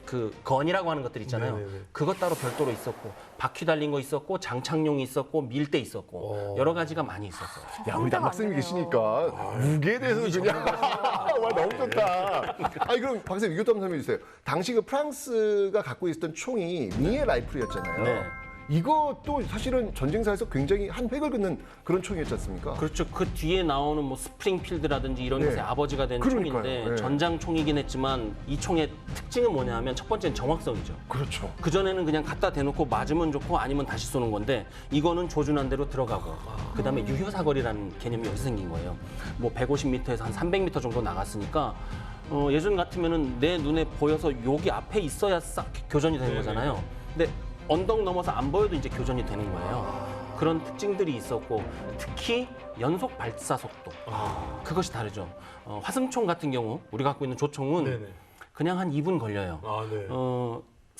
그 건이라고 하는 것들 있잖아요. 네네네. 그것 따로 별도로 있었고 바퀴 달린 거 있었고 장착용이 있었고 밀대 있었고 여러 가지가 많이 있었어요. 야, 우리 남학생이 계시니까 무게에 대해서는 그냥 와 너무 좋다. 아니 그럼 박사님 이것도 한번 설명해 주세요. 당시 그 프랑스가 갖고 있었던 총이 미에 라이플이었잖아요. 네. 이것도 사실은 전쟁사에서 굉장히 한 획을 긋는 그런 총이었지 않습니까? 그렇죠. 그 뒤에 나오는 뭐 스프링필드라든지 이런 네. 것의 아버지가 된 그러니까요. 총인데 네. 전장 총이긴 했지만 이 총의 특징은 뭐냐면 첫 번째는 정확성이죠. 그렇죠. 그 전에는 그냥 갖다 대놓고 맞으면 좋고 아니면 다시 쏘는 건데 이거는 조준한 대로 들어가고 그다음에 유효 사거리라는 개념이 여기서 생긴 거예요. 뭐 150m에서 한 300m 정도 나갔으니까 예전 같으면은 내 눈에 보여서 여기 앞에 있어야 싹 교전이 되는 거잖아요. 근데 언덕 넘어서 안 보여도 이제 교전이 되는 거예요. 그런 특징들이 있었고 특히 연속 발사 속도 그것이 다르죠. 화승총 같은 경우 우리가 갖고 있는 조총은 네네. 그냥 한 2분 걸려요. 아, 네.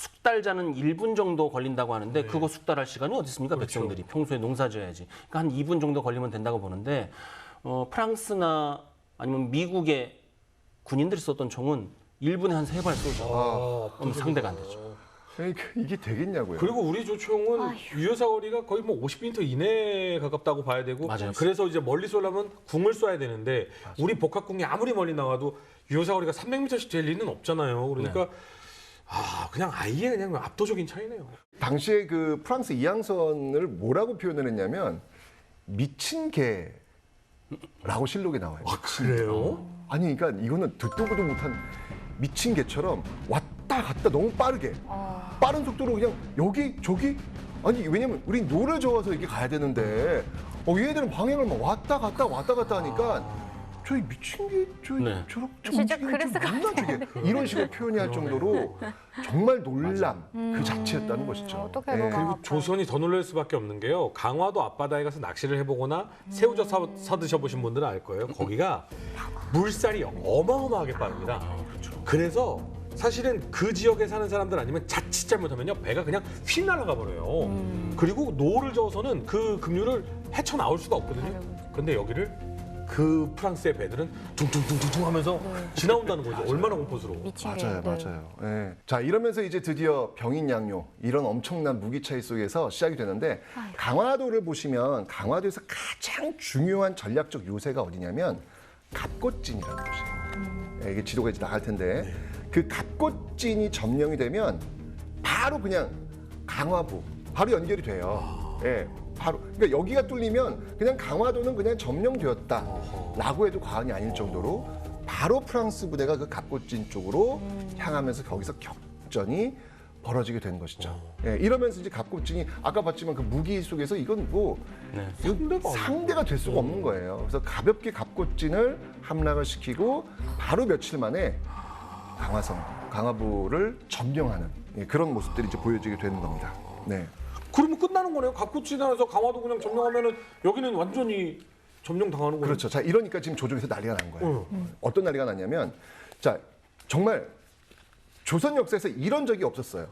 숙달자는 1분 정도 걸린다고 하는데 그거 숙달할 시간이 어디 있습니까? 백성들이 평소에 농사 지어야지. 그러니까 한 2분 정도 걸리면 된다고 보는데 프랑스나 아니면 미국의 군인들이 썼던 총은 1분에 한 3발 쏘죠. 그럼 상대가 안 되죠. 그러니까 이게 되겠냐고요. 그리고 우리 조총은 유효사거리가 거의 뭐 50m 이내에 가깝다고 봐야 되고 맞아요. 그래서 이제 멀리 쏘려면 궁을 쏴야 되는데 우리 복합궁이 아무리 멀리 나가도 유효사거리가 300m씩 될 리는 없잖아요. 그러니까 그냥 아예 그냥 압도적인 차이네요. 당시에 그 프랑스 이항선을 뭐라고 표현을 했냐면 미친 개라고 실록에 나와요. 그래요? 아니 그러니까 이거는 듣도 보도 못한 미친 개처럼 왔다 갔다 너무 빠르게 빠른 속도로 그냥 여기 저기 아니 왜냐면 우리 노를 저어서 이렇게 가야 되는데 얘들은 방향을 막 왔다 갔다 하니까 저희 미친 게 네. 저렇게 진짜 움직이는 그랬을 것 맞나 저게 이런 식으로 표현할 정도로 정말 놀람 그 자체였다는 것이죠. 어떻게 예. 보면 그리고 조선이 더 놀랄 수밖에 없는 게요. 강화도 앞바다에 가서 낚시를 해보거나 새우젓 사 드셔보신 분들은 알 거예요. 거기가 물살이 어마어마하게 빠릅니다. 그래서 사실은 그 지역에 사는 사람들 아니면 자칫 잘못하면요 배가 그냥 휙 날아가 버려요. 그리고 노를 저어서는 그 급류를 헤쳐 나올 수가 없거든요. 근데 여기를 그 프랑스의 배들은 둥둥둥둥 하면서 지나온다는 거죠. 얼마나 공포스러워. 미친 게. 맞아요, 네. 맞아요. 예. 자, 이러면서 이제 드디어 병인양요 이런 엄청난 무기 차이 속에서 시작이 되는데 강화도를 보시면 강화도에서 가장 중요한 전략적 요새가 어디냐면 갑곶진이라는 곳이에요. 예, 이게 지도가 이제 나갈 텐데 그 갑곶진이 점령이 되면 바로 그냥 강화부 바로 연결이 돼요. 예. 바로 그러니까 여기가 뚫리면 그냥 강화도는 그냥 점령되었다라고 해도 과언이 아닐 정도로 바로 프랑스 부대가 그 갑곶진 쪽으로 향하면서 거기서 격전이 벌어지게 된 것이죠. 예, 이러면서 이제 갑곶진이 아까 봤지만 그 무기 속에서 이건 뭐 상대가 될 수가 없는 거예요. 그래서 가볍게 갑곶진을 함락을 시키고 바로 며칠 만에 강화부를 점령하는 그런 모습들이 이제 보여지게 되는 겁니다. 네. 그러면 끝나는 거네요. 갑곶진에서 강화도 그냥 점령하면은 여기는 완전히 점령당하는 거예요. 그렇죠. 자, 이러니까 지금 조정에서 난리가 난 거예요. 어떤 난리가 났냐면, 자, 정말 조선 역사에서 이런 적이 없었어요.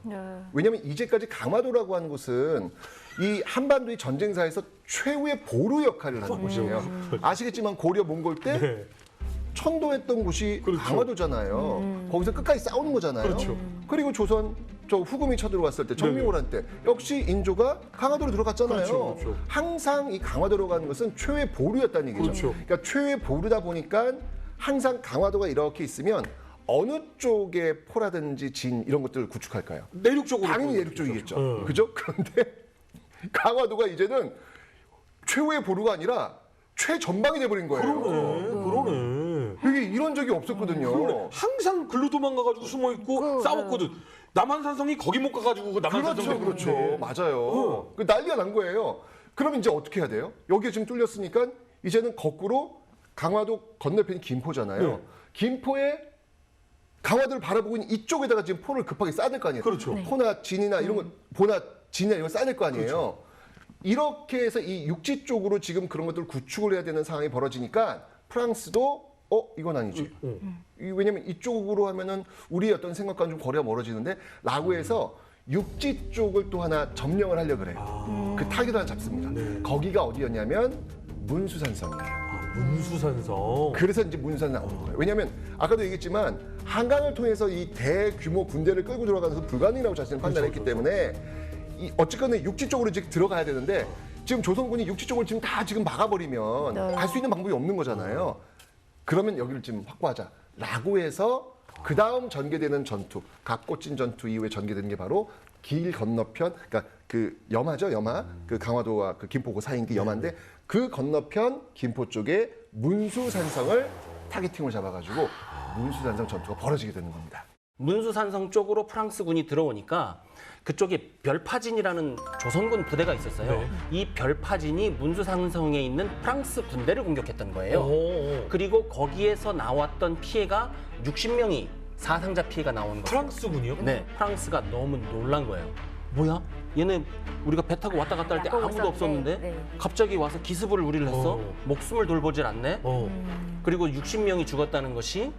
왜냐하면 이제까지 강화도라고 하는 곳은 이 한반도의 전쟁사에서 최후의 보루 역할을 하는 곳이에요. 아시겠지만 고려 몽골 때 네. 천도했던 곳이 그렇죠. 강화도잖아요. 거기서 끝까지 싸우는 거잖아요. 그렇죠. 그리고 조선 저 후금이 쳐들어왔을 때 정민호란 때 역시 인조가 강화도로 들어갔잖아요. 그렇죠, 그렇죠. 항상 이 강화도로 가는 것은 최후의 보루였다는 얘기죠. 그렇죠. 그러니까 최후의 보루다 보니까 항상 강화도가 이렇게 있으면 어느 쪽에 포라든지 진 이런 것들을 구축할까요? 내륙 쪽으로. 당연히 내륙 쪽이겠죠. 네. 그죠? 그런데 강화도가 이제는 최후의 보루가 아니라 최전방이 돼버린 거예요. 그러네. 이게 이런 적이 없었거든요. 항상 글로 도망가가지고 숨어 있고 싸웠거든. 남한산성이 거기 못 가가지고 그 남한산성. 그렇죠. 맞아요. 그 난리가 난 거예요. 그럼 이제 어떻게 해야 돼요? 여기가 지금 뚫렸으니까 이제는 거꾸로 강화도 건너편이 김포잖아요. 네. 김포에 강화도를 바라보고 있는 이쪽에다가 지금 포를 급하게 쌓아야 될 거 아니에요. 그렇죠. 포나 진이나 이런 거, 보나 진이나 이런 거 쌓아야 될 거 아니에요. 이렇게 해서 이 육지 쪽으로 지금 그런 것들을 구축을 해야 되는 상황이 벌어지니까 프랑스도 이건 아니지. 왜냐면 이쪽으로 하면은 우리의 어떤 생각과는 좀 거리가 멀어지는데 라고 해서 육지 쪽을 또 하나 점령을 하려고 그래요. 그 타깃을 하나 잡습니다. 거기가 어디였냐면 문수산성이에요. 문수산성. 그래서 이제 문수산이 나오는 거예요. 왜냐하면 아까도 얘기했지만 한강을 통해서 이 대규모 군대를 끌고 들어가는 것은 불가능이라고 자신은 판단했기 때문에 어쨌거나 육지 쪽으로 이제 들어가야 되는데 지금 조선군이 육지 쪽을 지금 다 지금 막아버리면 갈 수 있는 방법이 없는 거잖아요. 그러면 여기를 지금 확보하자라고 해서 그 다음 전개되는 전투, 갑곶진 전투 이후에 전개되는 게 바로 길 건너편, 그러니까 그 염하죠, 염하. 그 강화도와 그 김포 그 사이인 게 염하인데 그 건너편 김포 쪽에 문수산성을 타겟팅을 잡아가지고 문수산성 전투가 벌어지게 되는 겁니다. 문수산성 쪽으로 프랑스군이 들어오니까 그쪽에 별파진이라는 조선군 부대가 있었어요. 네. 이 별파진이 문수산성에 있는 프랑스 군대를 공격했던 거예요. 그리고 거기에서 나왔던 피해가 60명이 사상자 피해가 나온 거예요. 프랑스군이요? 네, 프랑스가 너무 놀란 거예요. 뭐야? 얘네 우리가 배 타고 왔다 갔다 할 때 아무도 없었는데 네. 갑자기 와서 기습을 우리를 했어? 목숨을 돌보질 않네? 그리고 60명이 죽었다는 것이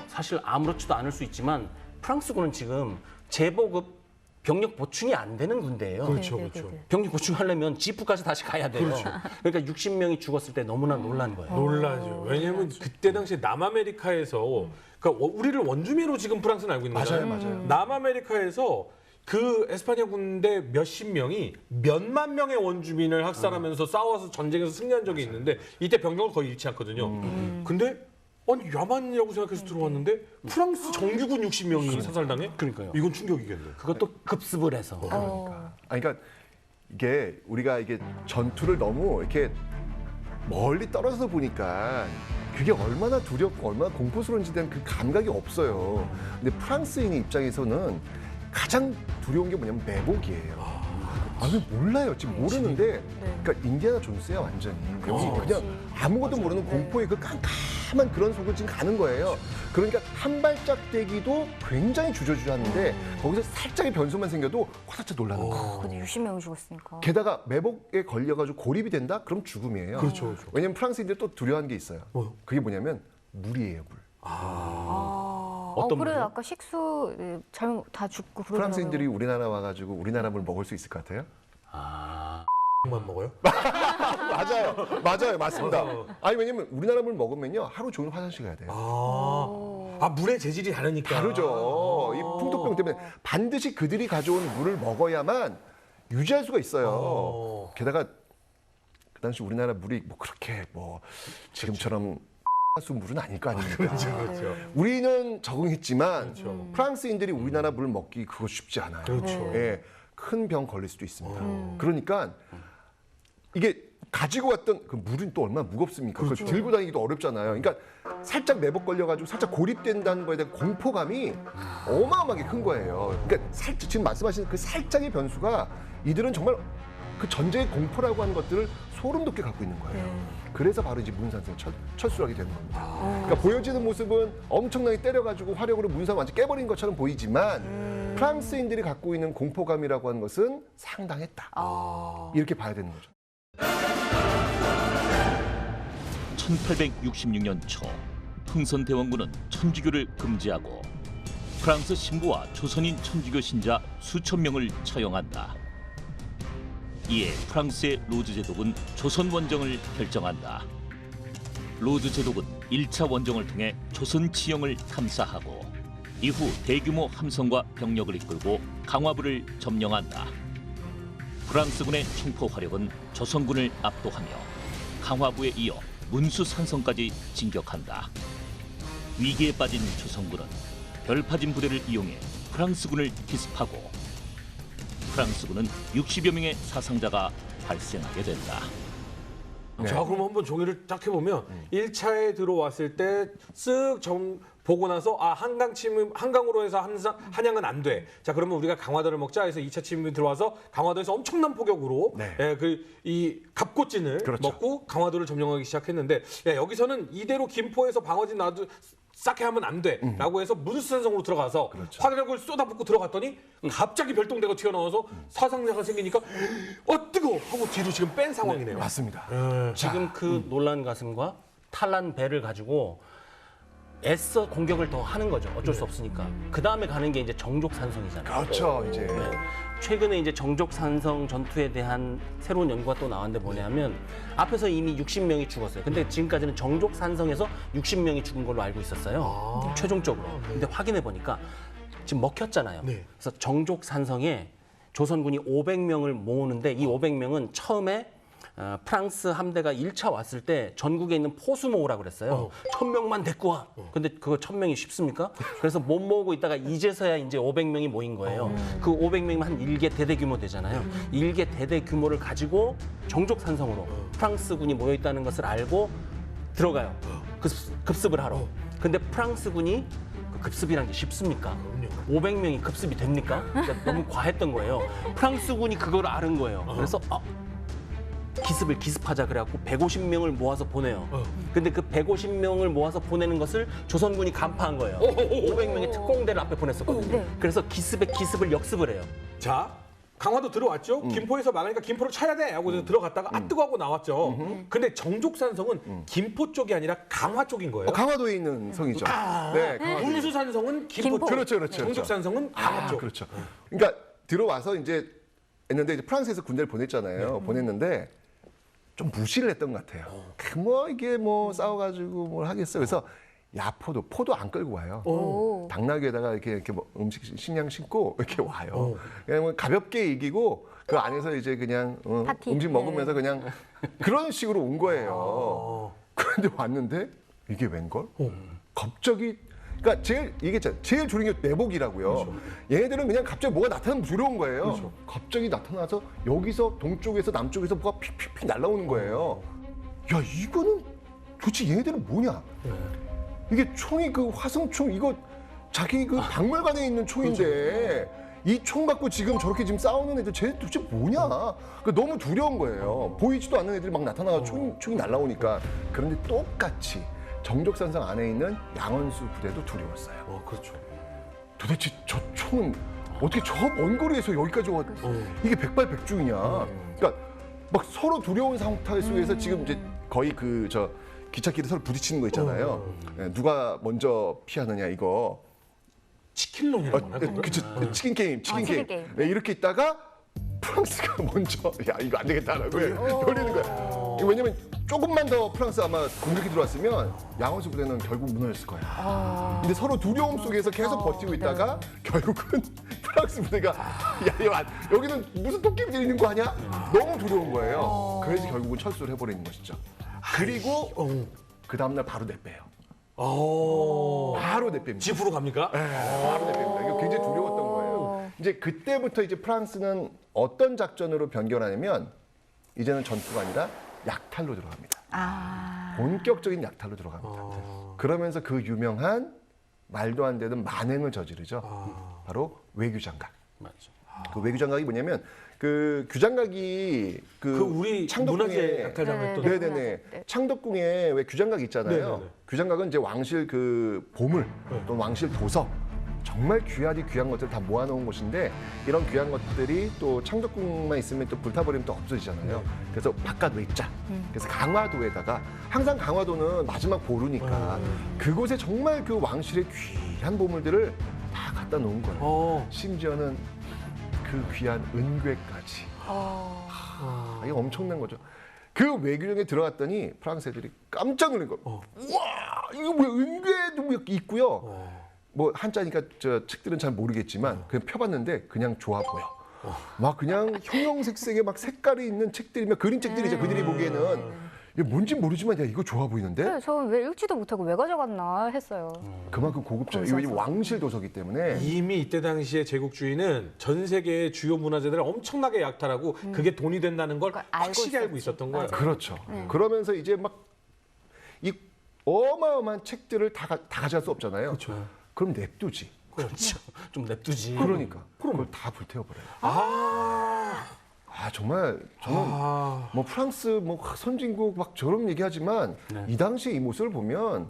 사실 아무렇지도 않을 수 있지만 프랑스군은 지금 재보급 병력 보충이 안 되는 군대예요. 그렇죠, 네, 그렇죠. 병력 보충하려면 지프까지 다시 가야 돼요. 그러니까 60명이 죽었을 때 너무나 놀란 거예요. 놀라죠. 왜냐하면 그때 당시 남아메리카에서 그러니까 우리를 원주민으로 지금 프랑스는 알고 있는 거잖아요. 맞아요. 남아메리카에서 그 에스파냐 군대 몇십 명이 몇만 명의 원주민을 학살하면서 싸워서 전쟁에서 승리한 적이 있는데 이때 병력을 거의 잃지 않거든요. 근데 아니 야만이라고 생각해서 들어왔는데 프랑스 정규군 60명이 사살당해? 그러니까요. 이건 충격이겠네. 그것도 급습을 해서. 그러니까 이게 우리가 이게 전투를 너무 이렇게 멀리 떨어져서 보니까 그게 얼마나 두렵고 얼마나 공포스러운지 대한 그 감각이 없어요. 근데 프랑스인의 입장에서는 가장 두려운 게 뭐냐면 매복이에요. 왜 몰라요. 지금 모르는데, 그러니까 인디아나 존스야 완전히. 여기 그냥 아무것도 모르는 공포의 그 깜깜한 그런 속을 지금 가는 거예요. 그러니까 한 발짝 떼기도 굉장히 주저주저하는데 거기서 살짝의 변수만 생겨도 화들짝 놀라는 거예요. 근데 60명이 죽었으니까. 게다가 매복에 걸려가지고 고립이 된다? 그럼 죽음이에요. 그렇죠, 그렇죠. 왜냐면 프랑스인들이 또 두려워하는 게 있어요. 뭐요? 그게 뭐냐면 물이에요, 물. 어떤 그래 물이요? 아까 식수 잘못 다 죽고 그러더라고요. 프랑스인들이 우리나라 와가지고 우리나라 물 먹을 수 있을 것 같아요? 만 먹어요? 맞아요, 맞습니다. 아니 왜냐면 우리나라 물 먹으면요 하루 종일 화장실 가야 돼요. 물의 재질이 다르니까. 다르죠. 이 풍토병 때문에 반드시 그들이 가져온 물을 먹어야만 유지할 수가 있어요. 게다가 그 당시 우리나라 물이 뭐 그렇게 뭐 지금처럼 수 물은 아닐 거 아닙니까? 그렇죠. 우리는 적응했지만 그렇죠. 프랑스인들이 우리나라 물을 먹기 그거 쉽지 않아요. 그렇죠. 예, 큰 병 걸릴 수도 있습니다. 그러니까 이게 가지고 왔던 그 물은 또 얼마나 무겁습니까? 그걸 들고 다니기도 어렵잖아요. 그러니까 살짝 매복 걸려가지고 살짝 고립된다는 거에 대한 공포감이 어마어마하게 큰 거예요. 그러니까 살짝 지금 말씀하신 그 살짝의 변수가 이들은 정말 그 전쟁의 공포라고 하는 것들을 소름 돋게 갖고 있는 거예요. 그래서 바로 이제 문산성 철수하게 되는 겁니다. 그러니까 보여지는 모습은 엄청나게 때려가지고 화력으로 문산 완전 깨버린 것처럼 보이지만 프랑스인들이 갖고 있는 공포감이라고 하는 것은 상당했다. 이렇게 봐야 되는 거죠. 1866년 초 흥선대원군은 천주교를 금지하고 프랑스 신부와 조선인 천주교 신자 수천 명을 처형한다. 이에 프랑스의 로즈 제독은 조선 원정을 결정한다. 로즈 제독은 1차 원정을 통해 조선 지형을 탐사하고 이후 대규모 함선과 병력을 이끌고 강화부를 점령한다. 프랑스군의 총포 화력은 조선군을 압도하며 강화부에 이어 문수산성까지 진격한다. 위기에 빠진 조선군은 별파진 부대를 이용해 프랑스군을 기습하고 프랑스군은 60여 명의 사상자가 발생하게 된다. 자, 그럼 한번 종이를 딱 해보면 1차에 들어왔을 때 쓱 보고 나서 한강으로 해서 한양은 안 돼. 자, 그러면 우리가 강화도를 먹자 해서 2차 침입이 들어와서 강화도에서 엄청난 포격으로 네. 이 갑곶진을 그렇죠. 먹고 강화도를 점령하기 시작했는데 여기서는 이대로 김포에서 방어진 놔도 싹해 하면 안 돼라고 해서 문수산성으로 들어가서 화력을 쏟아붓고 들어갔더니 갑자기 별똥대가 튀어나와서 사상자가 생기니까 뜨거워 하고 뒤로 지금 뺀 상황이네요. 맞습니다. 지금 그 놀란 가슴과 탈란 배를 가지고 애써 공격을 더 하는 거죠. 어쩔 수 없으니까. 그 다음에 가는 게 이제 정족산성이잖아요. 그렇죠, 이제. 최근에 이제 정족산성 전투에 대한 새로운 연구가 또 나왔는데 뭐냐면 앞에서 이미 60명이 죽었어요. 근데 지금까지는 정족산성에서 60명이 죽은 걸로 알고 있었어요. 최종적으로. 근데 확인해 보니까 지금 먹혔잖아요. 네. 그래서 정족산성에 조선군이 500명을 모으는데 이 500명은 처음에 프랑스 함대가 1차 왔을 때 전국에 있는 포수 모으라고 그랬어요. 1000명만 데리고 와. 근데 그거 1000명이 쉽습니까? 그래서 못 모으고 있다가 이제서야 이제 500명이 모인 거예요. 그 500명이면 한 1개 대대 규모 되잖아요. 1개 대대 규모를 가지고 정족산성으로 프랑스군이 모여 있다는 것을 알고 들어가요. 급습을 하러. 근데 프랑스군이 그 급습이란 게 쉽습니까? 500명이 급습이 됩니까? 그러니까 너무 과했던 거예요. 프랑스군이 그걸 아는 거예요. 그래서 기습하자 그래갖고 150명을 모아서 보내요. 근데 그 150명을 모아서 보내는 것을 조선군이 간파한 거예요. 500명의 특공대를 앞에 보냈었거든요. 네. 그래서 기습을 역습을 해요. 자, 강화도 들어왔죠. 김포에서 막으니까 김포를 쳐야 돼 하고 들어갔다가 아 뜨거 하고 나왔죠. 근데 정족산성은 김포 쪽이 아니라 강화 쪽인 거예요. 강화도에 있는 성이죠. 네, 강화도에. 운수산성은 김포 쪽. 그렇죠. 정족산성은 강화 쪽. 그렇죠. 그러니까 들어와서 이제 했는데 이제 프랑스에서 군대를 보냈잖아요. 보냈는데 좀 무시를 했던 것 같아요. 뭐 이게 뭐 싸워가지고 뭘 하겠어. 그래서 포도 안 끌고 와요. 오. 당나귀에다가 이렇게 뭐 음식 식량 심고 이렇게 와요. 그냥 뭐 가볍게 이기고 그 안에서 이제 그냥 파티. 음식 먹으면서 그냥 그런 식으로 온 거예요. 그런데 왔는데 이게 웬걸? 갑자기 그러니까 제일 얘기했잖아요. 제일 두려운 게 내복이라고요. 얘네들은 그냥 갑자기 뭐가 나타나면 두려운 거예요. 갑자기 나타나서 여기서 동쪽에서 남쪽에서 뭐가 픽픽픽 날아오는 거예요. 야 이거는 도대체 얘네들은 뭐냐? 이게 총이 그 화성총 이거 자기 그 박물관에 있는 총인데 이 총 갖고 지금 저렇게 지금 싸우는 애들 쟤 도대체 뭐냐? 그러니까 너무 두려운 거예요. 보이지도 않는 애들이 막 나타나서 총이 날아오니까. 그런데 똑같이 정족산성 안에 있는 양원수 부대도 두려웠어요. 그렇죠. 도대체 저 총은 어떻게 저 먼 거리에서 여기까지 와? 이게 백발백중이냐? 그러니까 막 서로 두려운 상태 속에서 지금 이제 거의 그 저 기찻길에 서로 부딪히는 거 있잖아요. 예, 누가 먼저 피하느냐 이거. 치킨론이라고 하나? 그쵸, 치킨 게임. 치킨 게임. 네, 이렇게 있다가 프랑스가 먼저 야 이거 안 되겠다라고 돌리는 거야. 왜냐면 조금만 더 프랑스 아마 공격이 들어왔으면 양원수 부대는 결국 무너졌을 거야. 근데 서로 두려움 속에서 계속 버티고 있다가 결국은 프랑스 부대가 야 여기는 무슨 도깨비들 있는 거 아니야? 너무 두려운 거예요. 그래서 결국은 철수를 해버리는 것이죠. 그리고 그 다음날 바로 내빼요. 바로 내뺍니다. 집으로 갑니까? 바로 내뺍니다. 이거 굉장히 두려웠던 거예요. 이제 그때부터 이제 프랑스는 어떤 작전으로 변경하냐면 이제는 전투가 아니라 약탈로 들어갑니다. 본격적인 약탈로 들어갑니다. 그러면서 그 유명한 말도 안 되는 만행을 저지르죠. 바로 외교장각. 맞죠. 그 외교장각이 뭐냐면 그 규장각이 그 우리 문화재 약탈당했던 네네네. 창덕궁에 왜 규장각 있잖아요. 네네네. 규장각은 이제 왕실 그 보물 또 왕실 도서 정말 귀한 것들을 다 모아놓은 곳인데 이런 귀한 것들이 또 창덕궁만 있으면 또 불타버리면 또 없어지잖아요. 그래서 바깥 외자. 그래서 강화도에다가 항상 강화도는 마지막 보루니까 그곳에 정말 그 왕실의 귀한 보물들을 다 갖다 놓은 거예요. 심지어는 그 귀한 은괴까지. 이게 엄청난 거죠. 그 외교정에 들어갔더니 프랑스 애들이 깜짝 놀란 거예요. 우와, 이거 뭐야? 은괴도 있고요. 뭐 한자니까 저 책들은 잘 모르겠지만 그냥 펴봤는데 그냥 좋아 보여. 막 그냥 형형색색의 막 색깔이 있는 책들이면 그림책들이죠. 그들이 보기에는 이게 뭔지 모르지만 야 이거 좋아 보이는데 네, 저는 왜 읽지도 못하고 왜 가져갔나 했어요. 그만큼 고급져요. 이거 이제 왕실 도서기 때문에 이미 이때 당시에 제국주의는 전 세계의 주요 문화재들을 엄청나게 약탈하고 그게 돈이 된다는 걸 그걸 알고 확실히 알고 있었지. 있었던 거예요. 그렇죠. 그러면서 이제 막 이 어마어마한 책들을 다 가져갈 수 없잖아요. 그렇죠. 그럼 냅두지. 그렇죠. 좀 냅두지. 그러니까 그걸 다 불태워버려요. 정말 저는 뭐 프랑스 뭐 선진국 막 저런 얘기하지만 이 당시에 이 모습을 보면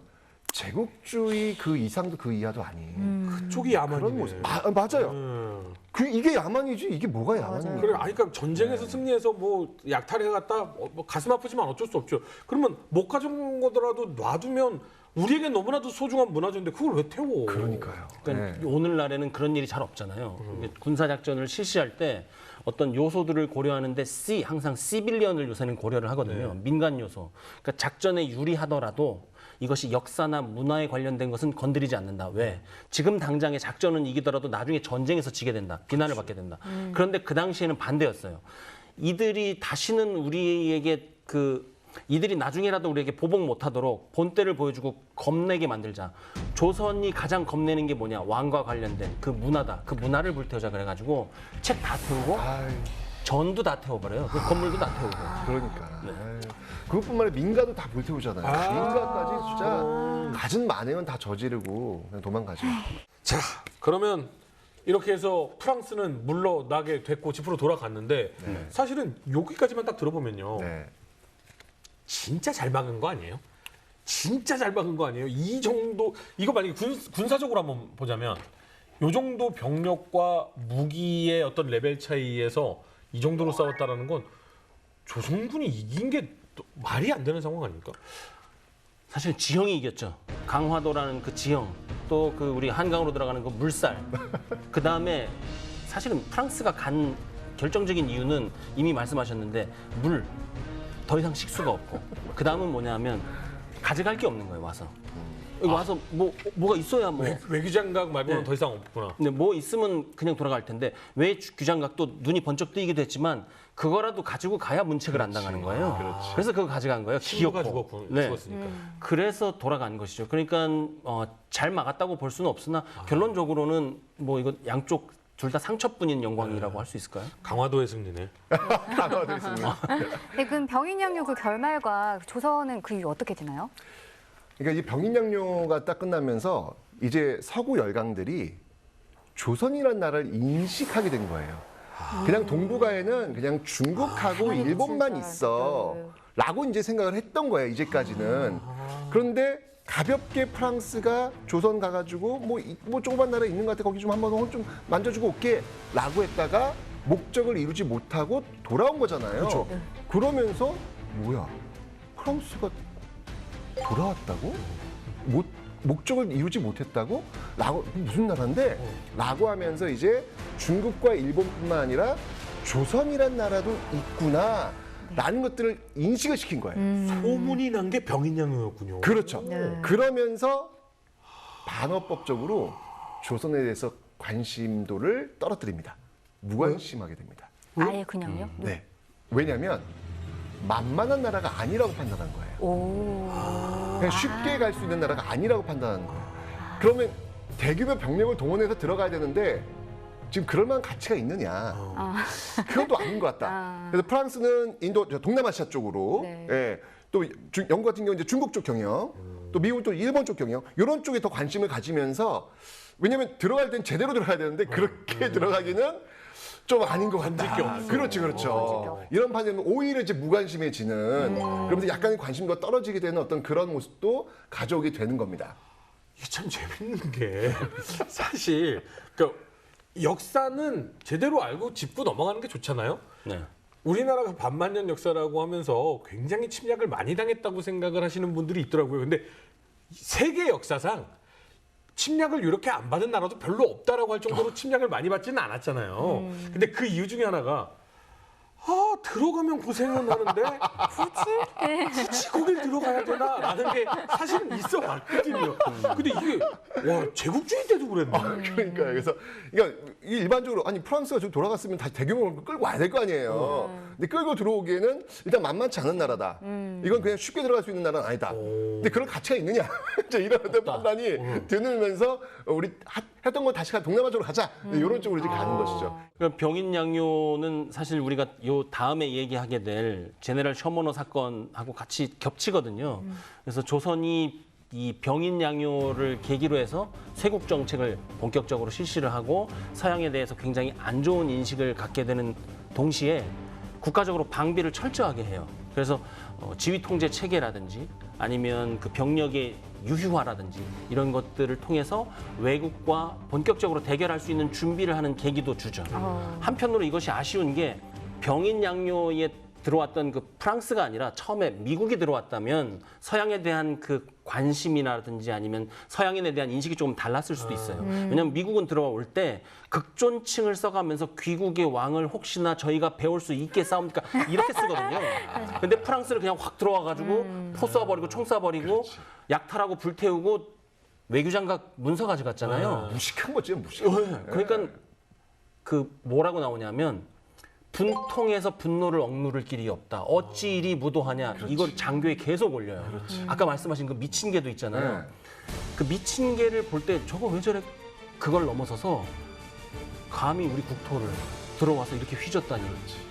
제국주의 그 이상도 그 이하도 아닌 그쪽이 그런 야만이네. 모습. 맞아요. 이게 야만이지 이게 뭐가 야만이야? 그래, 아니, 그러니까 전쟁에서 승리해서 뭐 약탈해 갔다 뭐 가슴 아프지만 어쩔 수 없죠. 그러면 못 가져온 거더라도 놔두면 우리에게 너무나도 소중한 문화재인데 그걸 왜 태워? 그러니까요. 그러니까 네. 오늘날에는 그런 일이 잘 없잖아요. 군사 작전을 실시할 때 어떤 요소들을 고려하는데 항상 시빌리언을 요새는 고려를 하거든요. 민간 요소. 그러니까 작전에 유리하더라도 이것이 역사나 문화에 관련된 것은 건드리지 않는다. 왜? 지금 당장의 작전은 이기더라도 나중에 전쟁에서 지게 된다. 비난을 받게 된다. 그런데 그 당시에는 반대였어요. 이들이 다시는 우리에게 이들이 나중에라도 우리에게 보복 못하도록 본때를 보여주고 겁내게 만들자. 조선이 가장 겁내는 게 뭐냐? 왕과 관련된 그 문화다. 그 문화를 불태우자 그래가지고 책 다 태우고 전도 다 태워버려요. 그 건물도 다 태우고. 그러니까. 그것뿐만 아니라 민가도 다 불태우잖아요. 민가까지 진짜 가진 만행은 다 저지르고 그냥 도망가죠. 자, 그러면 이렇게 해서 프랑스는 물러나게 됐고 집으로 돌아갔는데 사실은 여기까지만 딱 들어보면요. 네. 진짜 잘 막은 거 아니에요? 진짜 잘 막은 거 아니에요? 이 정도 이거 만약에 군사적으로 한번 보자면 요 정도 병력과 무기의 어떤 레벨 차이에서 이 정도로 싸웠다라는 건 조선군이 이긴 게 말이 안 되는 상황 아닙니까? 사실 지형이 이겼죠. 강화도라는 그 지형, 또 그 우리 한강으로 들어가는 그 물살. 그 다음에 사실은 프랑스가 간 결정적인 이유는 이미 말씀하셨는데 물, 더 이상 식수가 없고. 그 다음은 뭐냐면 가져갈 게 없는 거예요. 와서 여기 와서 뭐가 있어야 뭐. 외교장각 말고는 네. 더 이상 없구나. 근데 뭐 있으면 그냥 돌아갈 텐데 왜 규장각도 눈이 번쩍 뜨이기도 했지만 그거라도 가지고 가야 문책을 안 당하는 거예요. 그래서 그거 가져간 거예요. 친구가 기어코. 죽었으니까. 그래서 돌아간 것이죠. 그러니까 잘 막았다고 볼 수는 없으나 결론적으로는 뭐 이거 양쪽 둘 다 상처뿐인 영광이라고 할 수 있을까요? 강화도의 승리네. 강화도였습니다. 네, 그럼 병인양요 그 결말과 조선은 그 이후 어떻게 되나요? 그러니까 이 병인양요가 딱 끝나면서 이제 서구 열강들이 조선이라는 나라를 인식하게 된 거예요. 그냥 동북아에는 그냥 중국하고 하나님 일본만 진짜. 있어. 라고 이제 생각을 했던 거예요, 이제까지는. 그런데 가볍게 프랑스가 조선 가가지고 뭐 조그만 나라 있는 것 같아. 거기 좀 한번 좀 만져주고 올게. 라고 했다가 목적을 이루지 못하고 돌아온 거잖아요. 그렇죠. 그러면서 뭐야, 프랑스가 돌아왔다고? 목적을 이루지 못했다고? 라고 무슨 나라인데? 라고 하면서 이제 중국과 일본뿐만 아니라 조선이란 나라도 있구나 라는 것들을 인식을 시킨 거예요. 소문이 난 게 병인양요였군요. 그렇죠. 네. 그러면서 반어법적으로 조선에 대해서 관심도를 떨어뜨립니다. 무관심하게 됩니다. 아예 그냥요? 네. 왜냐하면 만만한 나라가 아니라고 판단한 거예요. 오. 그냥 쉽게 갈 수 있는 나라가 아니라고 판단하는 거예요. 그러면 대규모 병력을 동원해서 들어가야 되는데 지금 그럴 만한 가치가 있느냐. 그건 또 아닌 것 같다. 그래서 프랑스는 인도, 동남아시아 쪽으로, 네. 예, 또 영국 같은 경우는 이제 중국 쪽 경영, 또 미국은 또 일본 쪽 경영, 이런 쪽에 더 관심을 가지면서 왜냐면 들어갈 땐 제대로 들어가야 되는데 그렇게 들어가기는 좀 아닌 것 같다. 게 없어. 그렇지, 그렇죠. 이런 판에는 오히려 이제 무관심해지는 그러면서 약간의 관심과 떨어지게 되는 어떤 그런 모습도 가져오게 되는 겁니다. 이게 참 재밌는 게 사실 그러니까 역사는 제대로 알고 짚고 넘어가는 게 좋잖아요. 네. 우리나라가 반만년 역사라고 하면서 굉장히 침략을 많이 당했다고 생각을 하시는 분들이 있더라고요. 근데 세계 역사상 침략을 이렇게 안 받은 나라도 별로 없다라고 할 정도로 침략을 많이 받지는 않았잖아요. 근데 그 이유 중에 하나가 들어가면 고생은 하는데 굳이 거길 들어가야 되나? 라는 게 사실은 있어 왔거든요. 근데 이게 와 제국주의 때도 그랬네. 그러니까 그래서 일반적으로 아니 프랑스가 좀 돌아갔으면 다시 대규모로 끌고 와야 될 거 아니에요. 근데 끌고 들어오기에는 일단 만만치 않은 나라다. 이건 그냥 쉽게 들어갈 수 있는 나라는 아니다. 근데 그런 가치가 있느냐? 이제 이런 어떤 판단이 드늘면서 우리 했던 거 다시 동남아 쪽으로 가자. 이런 쪽으로 이제 가는 것이죠. 그러니까 병인양요는 사실 우리가 요 다음에 얘기하게 될 제네럴 셔머너 사건하고 같이 겹치거든요. 그래서 조선이 이 병인양요를 계기로 해서 쇄국 정책을 본격적으로 실시를 하고 서양에 대해서 굉장히 안 좋은 인식을 갖게 되는 동시에 국가적으로 방비를 철저하게 해요. 그래서 지휘 통제 체계라든지 아니면 그 병력의 유휴화라든지 이런 것들을 통해서 외국과 본격적으로 대결할 수 있는 준비를 하는 계기도 주죠. 한편으로 이것이 아쉬운 게 병인양요에 들어왔던 그 프랑스가 아니라 처음에 미국이 들어왔다면 서양에 대한 그 관심이라든지 아니면 서양인에 대한 인식이 조금 달랐을 수도 있어요. 왜냐하면 미국은 들어올 때 극존칭을 써가면서 귀국의 왕을 혹시나 저희가 배울 수 있게 싸웁니까? 이렇게 쓰거든요. 근데 프랑스를 그냥 확 들어와가지고 포 쏴버리고 총 쏴버리고 약탈하고 불태우고 외교장각 문서 가져갔잖아요. 무식한 거죠, 무식. 그러니까 그 뭐라고 나오냐면 분통에서 분노를 억누를 길이 없다. 어찌 이리 무도하냐. 이걸 장교에 계속 올려요. 아까 말씀하신 그 미친 개도 있잖아요. 그 미친 개를 볼 때 저거 왜 저래 그걸 넘어서서 감히 우리 국토를 들어와서 이렇게 휘젓다니.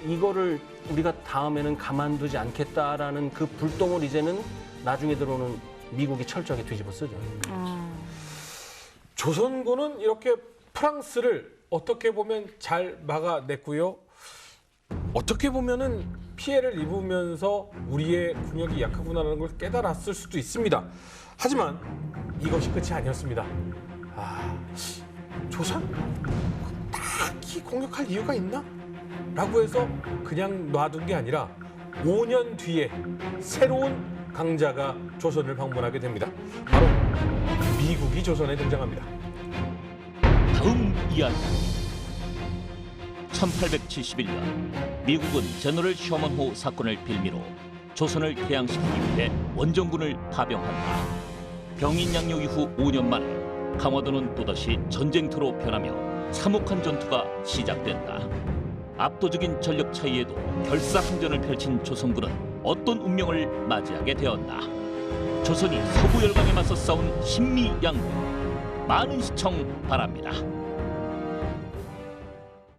이거를 우리가 다음에는 가만두지 않겠다라는 그 불똥을 이제는 나중에 들어오는 미국이 철저하게 뒤집어 쓰죠. 조선군은 이렇게 프랑스를 어떻게 보면 잘 막아냈고요. 어떻게 보면은 피해를 입으면서 우리의 군역이 약하구나라는 걸 깨달았을 수도 있습니다. 하지만 이것이 끝이 아니었습니다. 조선? 딱히 공격할 이유가 있나? 라고 해서 그냥 놔둔 게 아니라 5년 뒤에 새로운 강자가 조선을 방문하게 됩니다. 바로 미국이 조선에 등장합니다. 다음 이야기. 1871년 미국은 제너럴 셔먼호 사건을 빌미로 조선을 개항시키기 위해 원정군을 파병한다. 병인양요 이후 5년 만에 강화도는 또다시 전쟁터로 변하며 참혹한 전투가 시작된다. 압도적인 전력 차이에도 결사항전을 펼친 조선군은 어떤 운명을 맞이하게 되었나. 조선이 서구 열강에 맞서 싸운 신미양요. 많은 시청 바랍니다.